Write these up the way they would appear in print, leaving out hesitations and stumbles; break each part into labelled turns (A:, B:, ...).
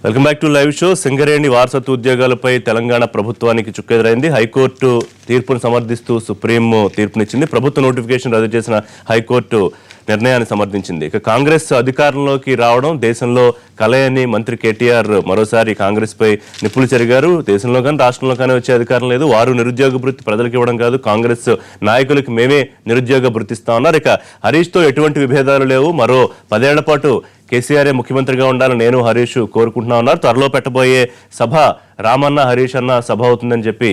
A: Welcome back to live show. Singareni వారసత్వ ఉద్యోగాలపై తెలంగాణ ప్రభుత్వానికి చుక్కెదురైంది. High court తీర్పును సమర్థిస్తూ సుప్రీం తీర్పునిచ్చింది. ప్రభుత్వ నోటిఫికేషన్ రద్దు చేసిన హైకోర్టు నిర్ణయాన్ని సమర్థించింది. ఇక కాంగ్రెస్ అధికారంలోకి రావడం దేశంలో కలయని మంత్రి కేటీఆర్ మరోసారి కాంగ్రెస్ పై నిప్పులు చెరిగారు. దేశంలో కానీ రాష్ట్రంలో కానీ వచ్చే అధికారం లేదు, వారు నిరుద్యోగ భృతి ప్రజలకు ఇవ్వడం కాదు, కాంగ్రెస్ నాయకులకి మేమే నిరుద్యోగ భృతి ఇస్తా ఉన్నారు. ఇక హరీష్తో ఎటువంటి విభేదాలు లేవు, మరో 10 ఏళ్ల పాటు కేసీఆరే ముఖ్యమంత్రిగా ఉండాలని నేను హరీష్ కోరుకుంటున్నా ఉన్నారు. త్వరలో పెట్టబోయే సభ రామన్న హరీష్ అన్న సభ అవుతుందని చెప్పి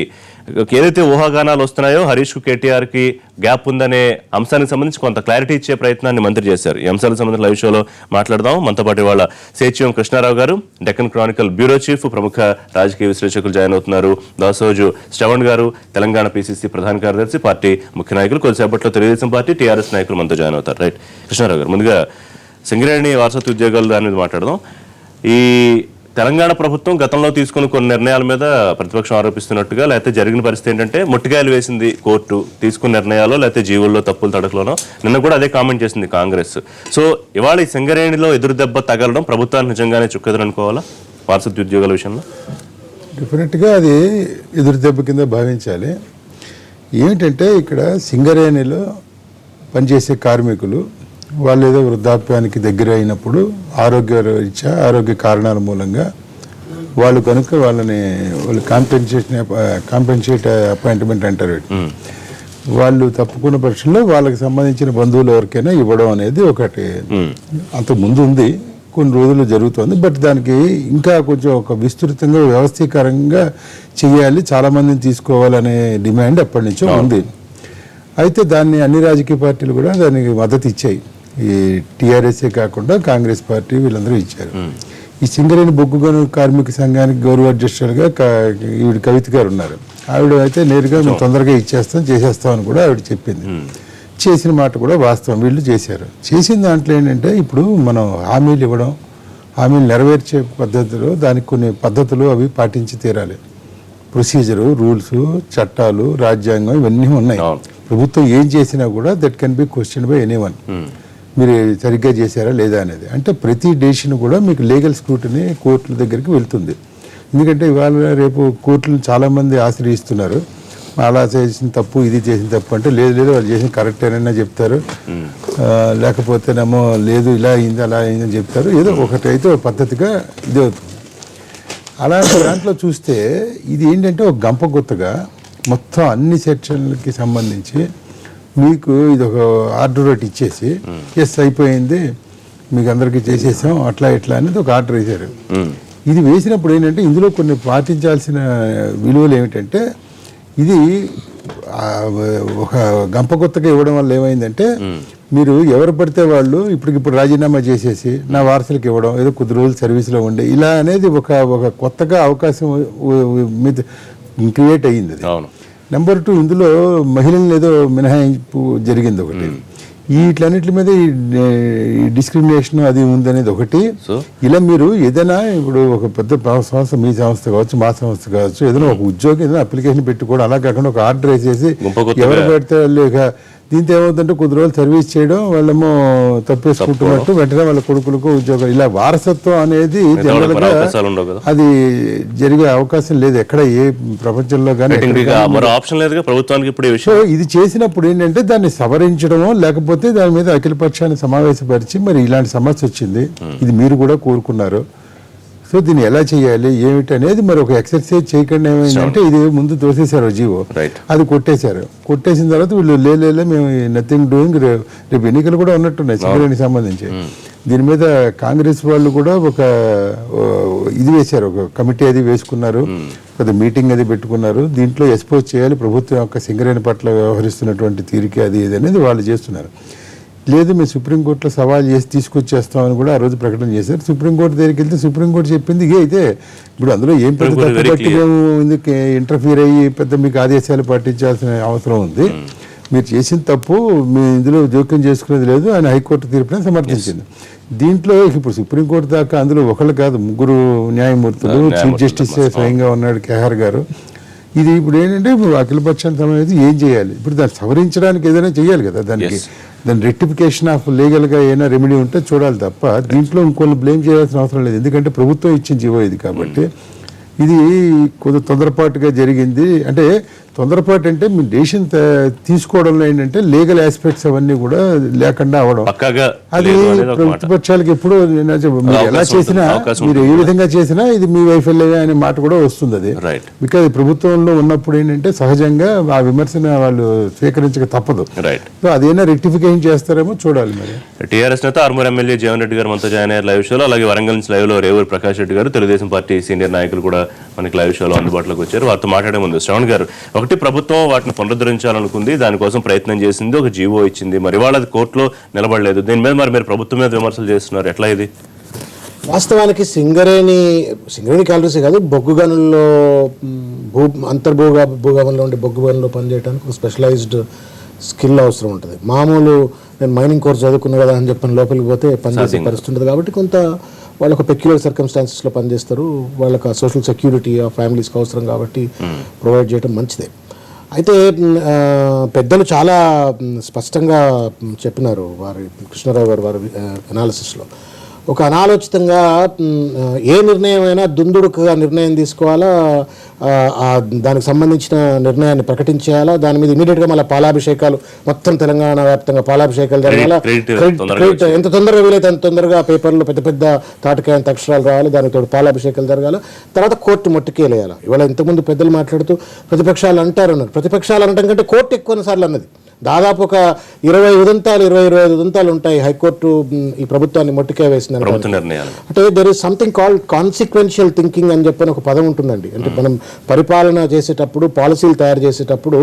A: ఏదైతే ఊహాగానాలు వస్తున్నాయో హరీష్ కు కేటీఆర్ కి గ్యాప్ ఉందనే అంశానికి సంబంధించి కొంత క్లారిటీ ఇచ్చే ప్రయత్నాన్ని మంత్రి చేశారు. ఈ అంశాలకు సంబంధించిన లైవ్ షోలో మాట్లాడదాం. మనతో పాటు ఇవాళ సేత్యం కృష్ణారావు గారు, డెక్కన్ క్రానికల్ బ్యూరో చీఫ్, ప్రముఖ రాజకీయ విశ్లేషకులు జాయిన్ అవుతున్నారు. దాసోజు శ్రవణ్ గారు, తెలంగాణ పిసిసి ప్రధాన కార్యదర్శి, పార్టీ ముఖ్య నాయకులు, కొద్దిసేపట్లో తెలుగుదేశం పార్టీ టీఆర్ఎస్ నాయకులు మనతో జాయిన్ అవుతారు. రైట్ కృష్ణారావు గారు, ముందుగా సింగరేణి వారసత్వ ఉద్యోగాలు దాని మీద మాట్లాడదాం. ఈ తెలంగాణ ప్రభుత్వం గతంలో తీసుకున్న కొన్ని నిర్ణయాల మీద ప్రతిపక్షం ఆరోపిస్తున్నట్టుగా, లేకపోతే జరిగిన పరిస్థితి ఏంటంటే మొట్టికాయలు వేసింది కోర్టు తీసుకున్న నిర్ణయాలు, లేకపోతే జీవుల్లో తప్పులు తడకలోనో. నిన్న కూడా అదే కామెంట్ చేసింది కాంగ్రెస్. సో ఇవాళ ఈ సింగరేణిలో ఎదురు దెబ్బ తగలడం ప్రభుత్వాన్ని నిజంగానే చుక్కెదురు అనుకోవాలా వారసత్వ ఉద్యోగాల విషయంలో?
B: డెఫినెట్గా అది ఎదురు దెబ్బ కింద భావించాలి. ఏమిటంటే ఇక్కడ సింగరేణిలో పనిచేసే కార్మికులు వాళ్ళు ఏదో వృద్ధాప్యానికి దగ్గర అయినప్పుడు ఆరోగ్య కారణాల మూలంగా వాళ్ళు కనుక వాళ్ళు కాంపెన్సేట్ అపాయింట్మెంట్ అంటారు. వాళ్ళు తప్పుకున్న పక్షంలో వాళ్ళకి సంబంధించిన బంధువులు ఎవరికైనా ఇవ్వడం అనేది ఒకటి అంతకు ముందు ఉంది, కొన్ని రోజులు జరుగుతుంది. బట్ దానికి ఇంకా కొంచెం ఒక విస్తృతంగా వ్యవస్థీకరంగా చేయాలి, చాలామందిని తీసుకోవాలనే డిమాండ్ ఎప్పటి నుంచో ఉంది. అయితే దాన్ని అన్ని రాజకీయ పార్టీలు కూడా దానికి మద్దతు ఇచ్చాయి. ఈ టీఆర్ఎస్ఏ కాకుండా కాంగ్రెస్ పార్టీ వీళ్ళందరూ ఇచ్చారు. ఈ సింగరేణి బొగ్గు గనుల కార్మిక సంఘానికి గౌరవ అధ్యక్షులుగా ఈవిడ కవిత గారు ఉన్నారు. ఆవిడ అయితే నేరుగా మేము తొందరగా చేసేస్తామని కూడా ఆవిడ చెప్పింది. చేసిన మాట కూడా వాస్తవం, వీళ్ళు చేశారు. చేసిన దాంట్లో ఏంటంటే ఇప్పుడు మనం హామీలు ఇవ్వడం, హామీలు నెరవేర్చే పద్ధతిలో దానికి కొన్ని పద్ధతులు అవి పాటించి తీరాలి. ప్రొసీజరు, రూల్స్, చట్టాలు, రాజ్యాంగం ఇవన్నీ ఉన్నాయి. ప్రభుత్వం ఏం చేసినా కూడా that can be question by anyone. మీరు సరిగ్గా చేశారా లేదా అనేది. అంటే ప్రతి డెసిషన్ కూడా మీకు లీగల్ స్క్రూటినీ కోర్టుల దగ్గరికి వెళ్తుంది. ఎందుకంటే ఇవాళ రేపు కోర్టులను చాలామంది ఆశ్రయిస్తున్నారు. అలా చేసిన తప్పు, ఇది చేసిన తప్పు అంటే లేదు వాళ్ళు చేసిన కరెక్టేనైనా చెప్తారు, లేకపోతేనేమో లేదు ఇలా అయింది అలా అయిందని చెప్తారు. ఏదో ఒకటి అయితే ఒక పద్ధతిగా ఇది అవుతుంది. అలాంటి దాంట్లో చూస్తే ఇది ఏంటంటే ఒక గంపగుత్తగా మొత్తం అన్ని సెక్షన్లకి సంబంధించి మీకు ఇది ఒక ఆర్డర్ ఒకటి ఇచ్చేసి ఎస్ అయిపోయింది మీకు అందరికీ చేసేసాం అట్లా ఇట్లా అనేది ఒక ఆర్డర్ వేశారు. ఇది వేసినప్పుడు ఏంటంటే ఇందులో కొన్ని పాటించాల్సిన విలువలు ఏమిటంటే, ఇది ఒక గంపకొత్తగా ఇవ్వడం వల్ల ఏమైందంటే మీరు ఎవరు పడితే వాళ్ళు ఇప్పటికిప్పుడు రాజీనామా చేసేసి నా వారసులకు ఇవ్వడం, ఏదో కొద్ది రోజులు సర్వీస్లో ఉండే ఇలా అనేది ఒక కొత్తగా అవకాశం మీద క్రియేట్ అయ్యింది. నెంబర్ 2, ఇందులో మహిళలను ఏదో మినహాయింపు జరిగింది ఒకటి. వీటిలన్నిటి మీద ఈ డిస్క్రిమినేషన్ అది ఉందనేది ఒకటి. ఇలా మీరు ఏదైనా ఇప్పుడు ఒక పెద్ద సంస్థ, మీ సంస్థ కావచ్చు, మా సంస్థ కావచ్చు, ఏదైనా ఒక ఉద్యోగం ఏదైనా అప్లికేషన్ పెట్టుకోవడం, అలా కాకుండా ఒక ఆర్డర్ వేసేసి ఎవరు పెడితే వాళ్ళు దీంతో ఏమవుతుందంటే కొద్ది రోజులు సర్వీస్ చేయడం, వాళ్ళేమో తప్పేసుకుంటున్నట్టు వెంటనే వాళ్ళ కొడుకులకు ఉద్యోగం, ఇలా వారసత్వం అనేది జనరల్గా అది జరిగే అవకాశం లేదు ఎక్కడ ఏ ప్రపంచంలో కానీ. ఇది చేసినప్పుడు ఏంటంటే దాన్ని సవరించడమో లేకపోతే దాని మీద అఖిల పక్షాన్ని సమావేశపరిచి మరి ఇలాంటి సమస్య వచ్చింది, ఇది మీరు కూడా కోరుకున్నారు, సో దీన్ని ఎలా చేయాలి ఏమిటి అనేది మరి ఒక ఎక్సర్సైజ్ చేయకుండా ఏమైందంటే ఇది ముందు తోసేశారు జీవో, అది కొట్టేశారు. కొట్టేసిన తర్వాత వీళ్ళు లేలే మేము నథింగ్ డూయింగ్, రేపు ఎన్నికలు కూడా ఉన్నట్టున్నాయి సింగరేణికి సంబంధించి. దీని మీద కాంగ్రెస్ వాళ్ళు కూడా ఒక ఇది వేశారు, ఒక కమిటీ అది వేసుకున్నారు, పెద్ద మీటింగ్ అది పెట్టుకున్నారు. దీంట్లో ఎక్స్పోజ్ చేయాలి ప్రభుత్వం యొక్క సింగరేణి పట్ల వ్యవహరిస్తున్నటువంటి తీరిక అది ఇది అనేది వాళ్ళు చేస్తున్నారు. లేదు మేము సుప్రీంకోర్టులో సవాల్ చేసి తీసుకొచ్చేస్తామని కూడా ఆ రోజు ప్రకటన చేశారు. సుప్రీంకోర్టు దగ్గరికి వెళ్తే సుప్రీంకోర్టు చెప్పింది ఇదే అయితే ఇప్పుడు అందులో ఏం పెద్ద తప్పు బట్టి మేము ఎందుకు ఇంటర్ఫీర్ అయ్యి పెద్ద మీకు ఆదేశాలు పాటించాల్సిన అవసరం ఉంది, మీరు చేసిన తప్పు మీ ఇందులో జోక్యం చేసుకునేది లేదు అని హైకోర్టు తీర్పుని సమర్థించింది. దీంట్లో ఇప్పుడు సుప్రీంకోర్టు దాకా అందులో ఒకళ్ళు కాదు, 3 న్యాయమూర్తులు, చీఫ్ జస్టిస్ స్వయంగా ఉన్నాడు కేఆర్ గారు. ఇది ఇప్పుడు ఏంటంటే అఖిలపక్షానికి సంబంధించి ఏం చేయాలి, ఇప్పుడు దాన్ని సవరించడానికి ఏదైనా చేయాలి కదా. దానికి దాని రెక్టిఫికేషన్ ఆఫ్ లీగల్గా ఏమైనా రెమెడీ ఉంటే చూడాలి తప్ప దీంట్లో ఇంకొన్ని బ్లేమ్ చేయాల్సిన అవసరం లేదు. ఎందుకంటే ప్రభుత్వం ఇచ్చిన జీవో ఇది కాబట్టి ఇది కొంత తొందరపాటుగా జరిగింది. అంటే తొందరపాటు అంటే మీ డెసిషన్ తీసుకోవడంలో ఏంటంటే లీగల్ ఆస్పెక్ట్స్ అవన్నీ కూడా లేకుండా అవడం. అది ప్రతిపక్షాలకు ఎప్పుడూ మీరు ఎలా చేసినా, మీరు ఏ విధంగా చేసినా ఇది మీ వైఫల్యమే అనే మాట కూడా వస్తుంది. అది బికాజ్ ప్రభుత్వంలో ఉన్నప్పుడు ఏంటంటే సహజంగా ఆ విమర్శన వాళ్ళు స్వీకరించక తప్పదు. సో అదేనా రెక్టిఫికేషన్ చేస్తారేమో చూడాలి. మరి
A: టీఆర్ఎస్ నేత ఆర్మూర్ ఎమ్మెల్యే జీవన్ రెడ్డి గారు మనతో జాయిన్ అయ్యారు లైవ్ షోలో. అలాగే వరంగల్ నుంచి లైవ్ లో రేవూరు ప్రకాష్ రెడ్డి గారు, తెలుగుదేశం పార్టీ సీనియర్ నాయకులు కూడా మనకి లైవ్ షోలో అందుబాటులోకి వచ్చారు. వారితో మాట్లాడే ముందు శ్రవణ్ గారు, ఒకటి ప్రభుత్వం వాటిని పునరుద్ధరించాలనుకుంది, దానికోసం ప్రయత్నం చేసింది, ఒక జీవో ఇచ్చింది, మరి వాళ్ళ అది కోర్టులో నిలబడలేదు. దీని మీద మరి మీరు ప్రభుత్వం మీద విమర్శలు చేస్తున్నారు, ఎట్లా ఇది?
C: వాస్తవానికి సింగరేణి క్యాలరీస్ కాదు, బొగ్గు గనుల్లో భూగమంలో ఉండే బొగ్గు గనుల్లో పనిచేయడానికి ఒక స్పెషలైజ్డ్ స్కిల్ అవసరం ఉంటుంది. మామూలు నేను మైనింగ్ కోర్స్ చదువుకున్నా కదా అని చెప్పని లోపలికి పోతే పనిచేసే పరిస్థితి ఉంటుంది. కాబట్టి కొంత వాళ్ళకు పెక్యులర్ సర్కమ్స్టాన్సెస్లో పనిచేస్తారు. వాళ్ళకి సోషల్ సెక్యూరిటీ ఆ ఫ్యామిలీస్కి అవసరం కాబట్టి ప్రొవైడ్ చేయడం మంచిదే. అయితే పెద్దలు చాలా స్పష్టంగా చెప్పినారు వారి కృష్ణారావు గారు వారి అనాలిసిస్లో. ఒక అనాలోచితంగా ఏ నిర్ణయమైనా దుందుడుకుగా నిర్ణయం తీసుకోవాలా, దానికి సంబంధించిన నిర్ణయాన్ని ప్రకటించేయాలా, దాని మీద ఇమీడియట్గా మళ్ళీ పాలాభిషేకాలు మొత్తం తెలంగాణ వ్యాప్తంగా పాలాభిషేకాలు జరగాల, ఎంత తొందరగా వీలైతే అంత తొందరగా పేపర్లు పెద్ద పెద్ద తాటికాయంత అక్షరాలు రావాలి, దానితో పాలాభిషేకాలు జరగాల, తర్వాత కోర్టు మొట్టికేలేయాలి. ఇవాళ ఇంతకుముందు పెద్దలు మాట్లాడుతూ ప్రతిపక్షాలు అంటారన్నారు. ప్రతిపక్షాలు అనడం కంటే కోర్టు ఎక్కువసార్లు అన్నది. దాదాపు ఒక 25 ఉదంతాలు ఉంటాయి హైకోర్టు ఈ ప్రభుత్వాన్ని మొట్టికే వేసింది అంటే. There is something called consequential thinking అని చెప్పని ఒక పదం ఉంటుందండి. అంటే మనం పరిపాలన చేసేటప్పుడు, పాలసీలు తయారు చేసేటప్పుడు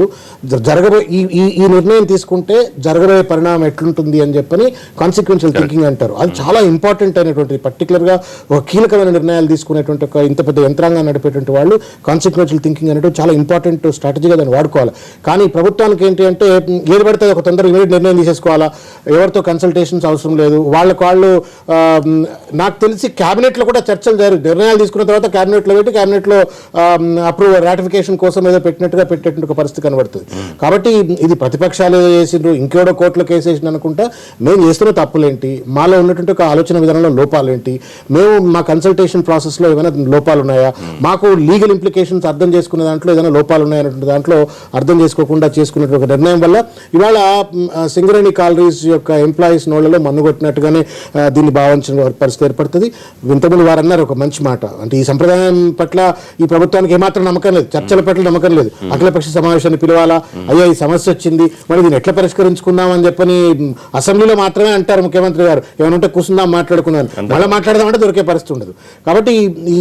C: ఈ నిర్ణయం తీసుకుంటే జరగబోయే పరిణామం ఎట్లుంటుంది అని చెప్పని కాన్సిక్వెన్షియల్ థింకింగ్ అంటారు. అది చాలా ఇంపార్టెంట్ అయినటువంటి, పర్టికులర్గా ఒక కీలకమైన నిర్ణయాలు తీసుకునేటువంటి ఒక ఇంత పెద్ద యంత్రాంగాన్ని నడిపేటువంటి వాళ్ళు కాన్సిక్వెన్షియల్ థింకింగ్ అనేటువంటి చాలా ఇంపార్టెంట్ స్ట్రాటజీగా దాన్ని వాడుకోవాలి. కానీ ప్రభుత్వానికి ఏంటి అంటే ఏది పడితే ఒక తొందరగా ఇమీడియట్ నిర్ణయం తీసేసుకోవాలా, ఎవరితో కన్సల్టేషన్స్ అవసరం లేదు. వాళ్ళు నాకు తెలిసి క్యాబినెట్లో కూడా చర్చలు నిర్ణయాలు తీసుకున్న తర్వాత క్యాబినెట్లో పెట్టి క్యాబినెట్లో రాటిఫికేషన్ కోసం ఏదో పెట్టినట్టు ఒక పరిస్థితి కనబడుతుంది. కాబట్టి ఇది ప్రతిపక్షాలు చేసిండ్రు, ఇంకెవడో కోర్టులో కేసు వేసిండు అనుకుంటా. మేము చేస్తున్న తప్పులేంటి, మాలో ఉన్నటువంటి ఒక ఆలోచన విధానంలో లోపాలేంటి, మేము మా కన్సల్టేషన్ ప్రాసెస్లో ఏమైనా లోపాలు ఉన్నాయా, మాకు లీగల్ ఇంప్లికేషన్స్ అర్థం చేసుకునే దాంట్లో ఏదైనా లోపాలు ఉన్నాయన్నటువంటి దాంట్లో అర్థం చేసుకోకుండా చేసుకునే ఒక నిర్ణయం వల్ల ఇవాళ సింగరేణి కాలరీస్ యొక్క ఎంప్లాయీస్ నోళ్లలో మన్నుగొట్టినట్టుగానే దీన్ని భావించిన పరిస్థితి ఏర్పడుతుంది. ఇంతకుముందు వారు అన్నారు ఒక మంచి మాట, అంటే ఈ సంప్రదాయం పట్ల ఈ ప్రభుత్వానికి ఏమాత్రం నమ్మకం లేదు, చర్చల పట్ల నమ్మకం లేదు. అఖిలపక్ష సమావేశాన్ని పిలవాలా, అయ్యా ఈ సమస్య వచ్చింది మరి దీన్ని ఎట్లా పరిష్కరించుకుందాం అని చెప్పని అసెంబ్లీలో మాత్రమే అంటారు ముఖ్యమంత్రి గారు. ఏమైనా ఉంటే కూర్చుందాం మాట్లాడుకున్నాను, మళ్ళీ మాట్లాడదామంటే దొరికే పరిస్థితి ఉండదు. కాబట్టి ఈ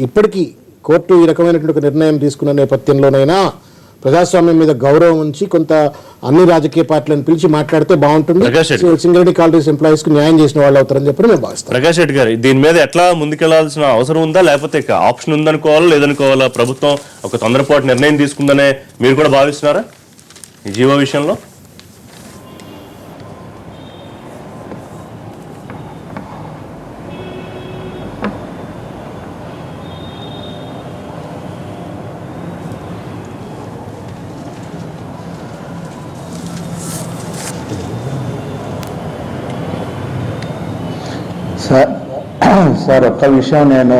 C: ఇప్పటికీ కోర్టు ఈ రకమైనటువంటి ఒక నిర్ణయం తీసుకున్న నేపథ్యంలోనైనా ప్రజాస్వామ్యం మీద గౌరవం ఉంచి కొంత అన్ని రాజకీయ పార్టీలను పిలిచి మాట్లాడితే బాగుంటుంది. సింగరేణి కాలరీస్ ఎంప్లాయీస్ కు న్యాయం చేసిన వాళ్ళు అవుతారని చెప్పి మేము భావిస్తాం.
A: ప్రకాష్ రెడ్డి గారు, దీని మీద ఎట్లా ముందుకెళ్లాల్సిన అవసరం ఉందా, లేకపోతే ఆప్షన్ ఉందనుకోవాలా లేదనుకోవాలా? ప్రభుత్వం ఒక తొందరపాటు నిర్ణయం తీసుకుందనే మీరు కూడా భావిస్తున్నారా ఈ జీవో విషయంలో?
D: సార్ ఒక్క విషయం నేను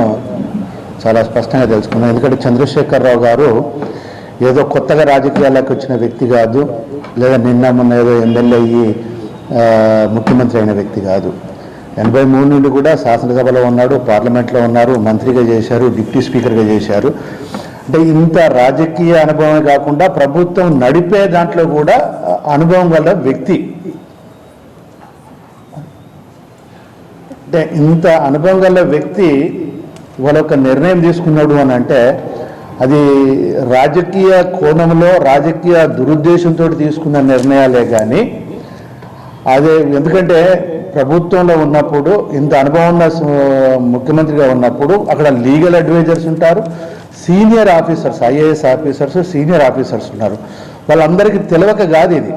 D: చాలా స్పష్టంగా తెలుసుకున్నాను. ఎందుకంటే చంద్రశేఖరరావు గారు ఏదో కొత్తగా రాజకీయాల్లోకి వచ్చిన వ్యక్తి కాదు, లేదా నిన్న మొన్న ఏదో ఎమ్మెల్యే అయ్యి ముఖ్యమంత్రి అయిన వ్యక్తి కాదు. 83 నుండి కూడా శాసనసభలో ఉన్నాడు, పార్లమెంట్లో ఉన్నారు, మంత్రిగా చేశారు, డిప్యూటీ స్పీకర్గా చేశారు. అంటే ఇంత రాజకీయ అనుభవమే కాకుండా ప్రభుత్వం నడిపే దాంట్లో కూడా అనుభవం గల వ్యక్తి. అంటే ఇంత అనుభవం గల వ్యక్తి వాళ్ళ ఒక నిర్ణయం తీసుకున్నాడు అని అంటే అది రాజకీయ కోణంలో రాజకీయ దురుద్దేశంతో తీసుకున్న నిర్ణయాలే కానీ అదే. ఎందుకంటే ప్రభుత్వంలో ఉన్నప్పుడు ఇంత అనుభవం ఉన్న ముఖ్యమంత్రిగా ఉన్నప్పుడు అక్కడ లీగల్ అడ్వైజర్స్ ఉంటారు, senior officers, IAS officers, senior officers ఉన్నారు. వాళ్ళందరికీ తెలియక కాదు ఇది.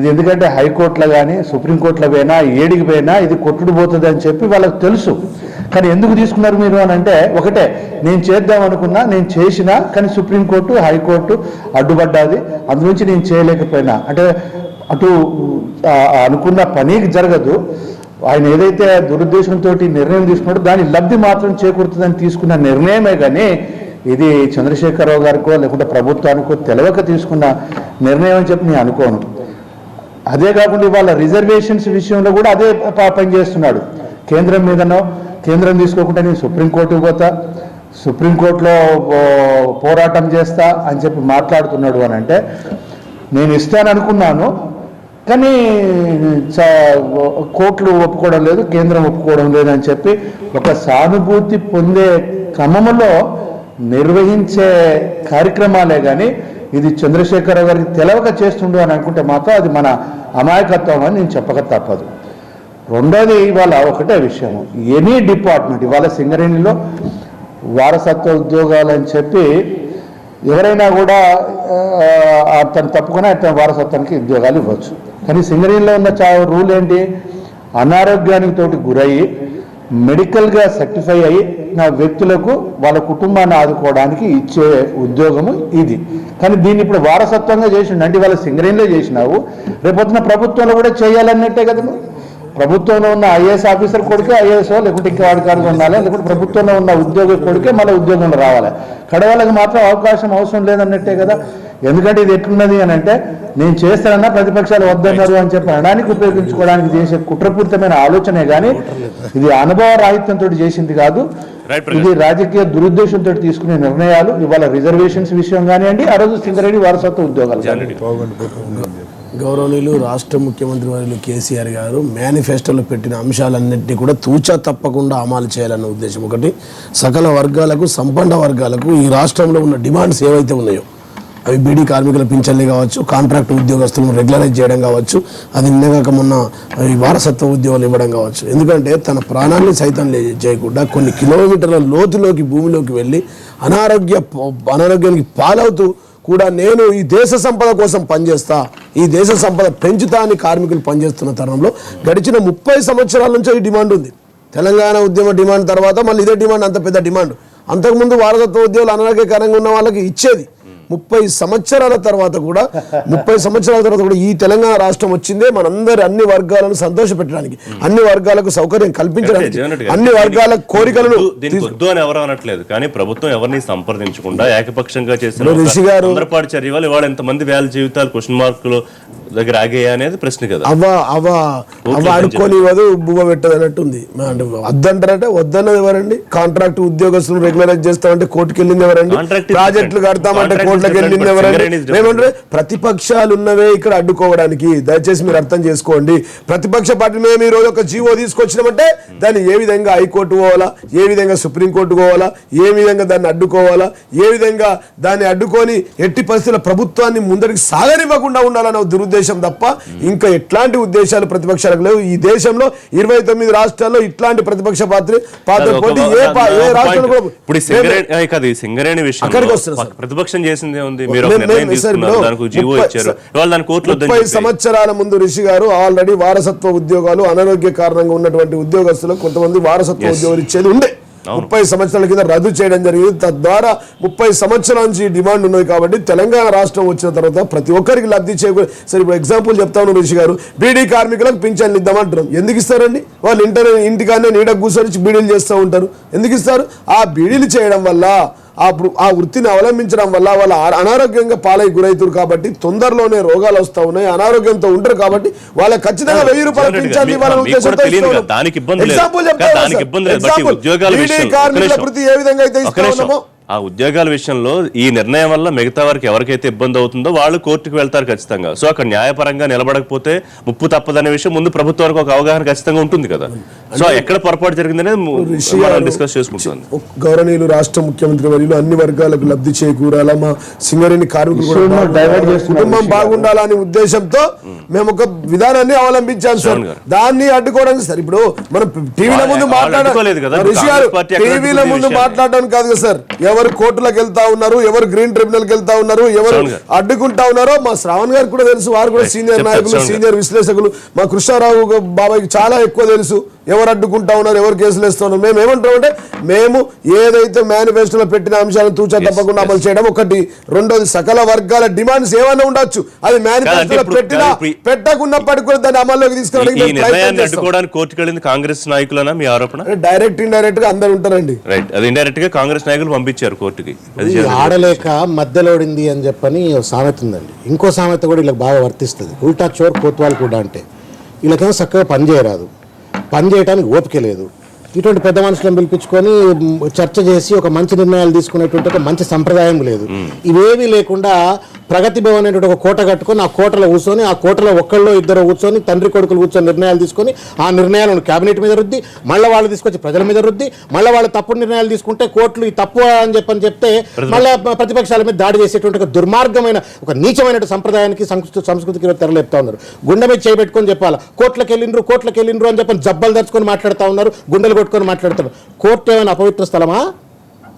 D: ఎందుకంటే హైకోర్టులో కానీ సుప్రీంకోర్టులో పోయినా ఏడికి పోయినా ఇది కొట్టుడు పోతుంది అని చెప్పి వాళ్ళకి తెలుసు. కానీ ఎందుకు తీసుకున్నారు మీరు అని అంటే, ఒకటే, నేను చేద్దాం అనుకున్నా, నేను చేసినా, కానీ సుప్రీంకోర్టు హైకోర్టు అడ్డుపడ్డాది, అందునుంచి నేను చేయలేకపోయినా అంటే అటు అనుకున్న పని జరగదు. ఆయన ఏదైతే దురుద్దేశంతో నిర్ణయం తీసుకున్నాడో దాని లబ్ధి మాత్రం చేకూరుతుందని తీసుకున్న నిర్ణయమే కానీ ఇది చంద్రశేఖరరావు గారికో లేకుంటే ప్రభుత్వానికో తెలవక తీసుకున్న నిర్ణయం అని చెప్పి నేను అనుకోను. అదే కాకుండా ఇవాళ రిజర్వేషన్స్ విషయంలో కూడా అదే పని చేస్తున్నాడు. కేంద్రం మీదనో, కేంద్రం తీసుకోకుండా నేను సుప్రీంకోర్టుకు పోతా, సుప్రీంకోర్టులో పోరాటం చేస్తా అని చెప్పి మాట్లాడుతున్నాడు అని అంటే, నేను ఇస్తాననుకున్నాను కానీ కోర్టులు ఒప్పుకోవడం లేదు, కేంద్రం ఒప్పుకోవడం లేదు అని చెప్పి ఒక సానుభూతి పొందే క్రమంలో నిర్వహించే కార్యక్రమాలే కానీ ఇది చంద్రశేఖరరావు గారికి తెలవక చేస్తుండు అని అనుకుంటే మాత్రం అది మన అమాయకత్వం అని నేను చెప్పక తప్పదు. రెండోది, ఇవాళ ఒకటే విషయము, ఎనీ డిపార్ట్మెంట్ ఇవాళ సింగరేణిలో వారసత్వ ఉద్యోగాలు అని చెప్పి ఎవరైనా కూడా అతను తప్పుకుని అతని వారసత్వానికి ఉద్యోగాలు ఇవ్వచ్చు. కానీ సింగరేణిలో ఉన్న రూల్ ఏంటి, అనారోగ్యానికి తోటి గురయ్యి మెడికల్గా సర్టిఫై అయ్యి నా వ్యక్తులకు వాళ్ళ కుటుంబాన్ని ఆదుకోవడానికి ఇచ్చే ఉద్యోగము ఇది. కానీ దీన్ని ఇప్పుడు వారసత్వంగా చేసిండు అంటే వాళ్ళ సింగరేణిలో చేసినావు, రేపొద్దున ప్రభుత్వంలో కూడా చేయాలన్నట్టే కదా. ప్రభుత్వంలో ఉన్న ఐఏఎస్ ఆఫీసర్ కొడుకే ఐఏఎస్ లేకుంటే ఇంకా వాడికారుగా ఉండాలి, లేకుంటే ప్రభుత్వంలో ఉన్న ఉద్యోగ కొడుకే మళ్ళీ ఉద్యోగంలో రావాలి. కడవాళ్ళకి మాత్రం అవకాశం అవసరం లేదన్నట్టే కదా. ఎందుకంటే ఇది ఎట్లున్నది అని అంటే, నేను చేస్తానన్నా ప్రతిపక్షాలు వద్దన్నారు అని చెప్పి అనడానికి ఉపయోగించుకోవడానికి చేసే కుట్రపూరితమైన ఆలోచనే కానీ ఇది అనుభవ రాహిత్యంతో చేసింది కాదు. ఇది రాజకీయ దురుద్దేశంతో తీసుకునే నిర్ణయాలు. ఇవాళ రిజర్వేషన్స్ విషయం కానివ్వండి, ఆ రోజు సింగరేణి వారసత్వ ఉద్యోగాలు.
E: గౌరవనీయులు రాష్ట్ర ముఖ్యమంత్రి వర్యులు కేసీఆర్ గారు మేనిఫెస్టోలో పెట్టిన అంశాలన్నింటినీ కూడా తూచా తప్పకుండా అమలు చేయాలన్న ఉద్దేశం ఒకటి. సకల వర్గాలకు, సంపన్న వర్గాలకు ఈ రాష్ట్రంలో ఉన్న డిమాండ్స్ ఏవైతే ఉన్నాయో అవి బీడీ కార్మికుల పింఛన్లు కావచ్చు, కాంట్రాక్ట్ ఉద్యోగస్తులను రెగ్యులరైజ్ చేయడం కావచ్చు, అది నిన్నగాక మొన్న ఈ వారసత్వ ఉద్యోగాలు ఇవ్వడం కావచ్చు. ఎందుకంటే తన ప్రాణాన్ని సైతం చేయకుండా కొన్ని కిలోమీటర్ల లోతులోకి భూమిలోకి వెళ్ళి అనారోగ్యానికి పాలవుతూ కూడా నేను ఈ దేశ సంపద కోసం పనిచేస్తా, ఈ దేశ సంపద పెంచుతా అని కార్మికులు పనిచేస్తున్న తరుణంలో గడిచిన 30 సంవత్సరాల నుంచి ఈ డిమాండ్ ఉంది. తెలంగాణ ఉద్యమ డిమాండ్ తర్వాత మళ్ళీ ఇదే డిమాండ్, అంత పెద్ద డిమాండ్. అంతకుముందు వారసత్వ ఉద్యోగాలు అనారోగ్యకరంగా ఉన్న వాళ్ళకి ఇచ్చేది. 30 సంవత్సరాల తర్వాత కూడా ఈ తెలంగాణ రాష్ట్రం వచ్చిందే మనందరి అన్ని వర్గాలను సంతోషపెట్టడానికి, అన్ని వర్గాలకు సౌకర్యం కల్పించడానికి, అన్ని వర్గాల కోరికలను
A: ఎవరు అనట్లేదు. కానీ ప్రభుత్వం ఎవరిని సంప్రదించకుండా ఏకపక్షంగా చేసిన తొందరపాటు చర్య వల్ల ఇవాళ ఎంతమంది వేల జీవితాలు క్వశ్చన్ మార్కులు దగ్గర ఆగాయా అనేది ప్రశ్న కదా.
E: అవ్వ అడుక్కొని ఇవ్వదు, బువ్వ పెట్టదు అన్నట్టుంది. అంటే వద్దంటారంటే వద్దన్నది ఎవరండి? కాంట్రాక్ట్ ఉద్యోగస్తులు రెగ్యులరైజ్ చేస్తామంటే కోర్టుకు వెళ్ళింది ఎవరండి? ప్రాజెక్టులు కడతామంటే కోర్టులకు వెళ్ళింది ఎవరండి? ఏమంటారు? ప్రతిపక్షాలు ఉన్నవే ఇక్కడ అడ్డుకోవడానికి. దయచేసి మీరు అర్థం చేసుకోండి. ప్రతిపక్ష పార్టీ మేము ఈ రోజు ఒక జీవో తీసుకొచ్చినామంటే దాన్ని ఏ విధంగా హైకోర్టు పోవాలా, ఏ విధంగా సుప్రీంకోర్టు పోవాలా, ఏ విధంగా దాన్ని అడ్డుకోవాలా, ఏ విధంగా దాన్ని అడ్డుకొని ఎట్టి పరిస్థితుల ప్రభుత్వాన్ని ముందరికి సాగనివ్వకుండా ఉండాలన్న దురుద్దేశం తప్ప ఇంకా ఎట్లాంటి ఉద్దేశాలు ప్రతిపక్షాలకు లేవు. ఈ దేశంలో 29 రాష్ట్రాల్లో ఇట్లాంటి ప్రతిపక్ష పాత్ర ఏ రాష్ట్రంలో
A: కూడా సింగరేణి విషయం ప్రతిపక్షం చేసిందే ఉంది.
E: 30 సంవత్సరాల ముందు రిషి గారు ఆల్రెడీ వారసత్వ ఉద్యోగాలు అనారోగ్య కారణంగా ఉన్నటువంటి ఉద్యోగస్తులకు కొంతమంది వారసత్వ ఉద్యోగాలు ఇచ్చేది ఉండే. 30 సంవత్సరాల కింద రద్దు చేయడం జరిగింది. తద్వారా 30 సంవత్సరాల నుంచి డిమాండ్ ఉన్నది. కాబట్టి తెలంగాణ రాష్ట్రం వచ్చిన తర్వాత ప్రతి ఒక్కరికి లబ్ధి చేకూరు. సరే, ఇప్పుడు ఎగ్జాంపుల్ చెప్తాను రిషి గారు, బీడీ కార్మికులకు పింఛన్లు ఇద్దామంటున్నాం. ఎందుకు ఇస్తారండి? వాళ్ళు ఇంటికానే నీడ కూర్చొని బీడీలు చేస్తూ ఉంటారు. ఎందుకు ఇస్తారు? ఆ బీడీలు చేయడం వల్ల, ఆ వృత్తిని అవలంబించడం వల్ల వాళ్ళు అనారోగ్యంగా పాలై గురవుతారు. కాబట్టి తొందరలోనే రోగాలు వస్తూ ఉన్నాయి, అనారోగ్యంతో ఉంటారు. కాబట్టి వాళ్ళకి ఖచ్చితంగా 1000 రూపాయలు పింఛన్లు ఇవ్వాలని ఉద్దేశంతో కార్మికుల వృత్తి ఏ విధంగా అయితే ఇస్తామో
A: ఆ ఉద్యోగాల విషయంలో ఈ నిర్ణయం వల్ల మిగతా వారికి ఎవరికైతే ఇబ్బంది అవుతుందో వాళ్ళు కోర్టుకు వెళ్తారు ఖచ్చితంగా. సో అక్కడ న్యాయపరంగా నిలబడకపోతే ముప్పు తప్పదనే విషయం ముందు ప్రభుత్వానికి ఒక అవగాహన ఖచ్చితంగా ఉంటుంది కదా. సో ఎక్కడ పొరపాటు జరిగిందనేది డిస్కస్ చేసుకుంటుంది.
E: గౌరవనీయులు రాష్ట్ర ముఖ్యమంత్రి వర్యులు అన్ని వర్గాలకు లబ్ధి చేకూరాలా, మా సింగరేణి కార్మికులు కుటుంబం బాగుండాలనే ఉద్దేశంతో మేము ఒక విధానాన్ని అవలంబించాం సార్. దాన్ని అడ్డుకోవడానికి సార్ ఇప్పుడు మనం టీవీల ముందు మాట్లాడలేదు కదా, టీవీల ముందు మాట్లాడడానికి కాదు కదా సార్.
F: ఎవరు కోర్టులకు వెళ్తా ఉన్నారు, ఎవరు గ్రీన్ ట్రిబ్యునల్కి వెళ్తా ఉన్నారు, ఎవరు అడ్డుకుంటా ఉన్నారో మా శ్రావణ్ గారికి కూడా తెలుసు. వారు కూడా సీనియర్ నాయకులు, సీనియర్ విశ్లేషకులు. మా కృష్ణారావు బాబాయ్కి చాలా ఎక్కువ తెలుసు ఎవరు అడ్డుకుంటా ఉన్నారు, ఎవరు కేసులు వేస్తా ఉన్నారు. మేము ఏమంటామంటే, మేము ఏదైతే మేనిఫెస్టోలో పెట్టిన అంశాలను తూచా తప్పకుండా అమలు చేయడం ఒకటి. రెండోది, సకల వర్గాల డిమాండ్స్ ఏమైనా ఉండొచ్చు, అది మేనిఫెస్టోలో పెట్టినా పెట్టకున్నప్పటికీ కూడా దాన్ని అమల్లోకి
A: తీసుకురావడానికి కోర్టుకు వెళ్ళింది కాంగ్రెస్ నాయకులనా మీ ఆరోపణ?
F: డైరెక్ట్ ఇండైరెక్ట్ గా అందరు ఉంటారండి.
A: రైట్, అది ఇండైరెక్ట్ గా కాంగ్రెస్ నాయకులు పంపించారు కోర్టుకి. అది
C: ఆడలేక మధ్యలోడింది అని చెప్పని సామెత ఉందండి. ఇంకో సామెత కూడా వీళ్ళకి బాగా వర్తిస్తుంది. ఉల్టా చోర్ కోత్వాల్ కూడా అంటే వీళ్ళకేమో చక్కగా పని చేయరాదు, పని చేయడానికి ఓపిక లేదు. ఇటువంటి పెద్ద మనుషులను పిలిపించుకొని చర్చ చేసి ఒక మంచి నిర్ణయాలు తీసుకునేటువంటి ఒక మంచి సంప్రదాయం లేదు. ఇవేమీ లేకుండా ప్రగతి భవన్ అనేటువంటి ఒక కోట కట్టుకొని ఆ కోటలో కూర్చొని, ఆ కోటలో ఒక్కళ్ళో ఇద్దరు కూర్చొని, తండ్రి కొడుకులు కూర్చొని నిర్ణయాలు తీసుకొని ఆ నిర్ణయాలను కేబినెట్ మీద రుద్ది, మళ్ళీ వాళ్ళు తీసుకొచ్చి ప్రజల మీద రుద్ది, మళ్ళీ వాళ్ళు తప్పుడు నిర్ణయాలు తీసుకుంటే కోర్టులు ఈ తప్పు అని చెప్తే మళ్ళీ ప్రతిపక్షాల మీద దాడి చేసేటువంటి ఒక దుర్మార్గమైన ఒక నీచమైన సంప్రదాయానికి సంస్కృతికి తెరలేపుతా ఉన్నారు. గుండె మీద చేయబెట్టుకొని చెప్పాలి కోర్టులకు వెళ్ళిండ్రు అని చెప్పని జబ్బలు దర్చుకొని మాట్లాడుతూ ఉన్నారు, గుండెలు కొట్టుకొని మాట్లాడతారు. కోర్టు ఏమైనా అపవిత్ర స్థలమా?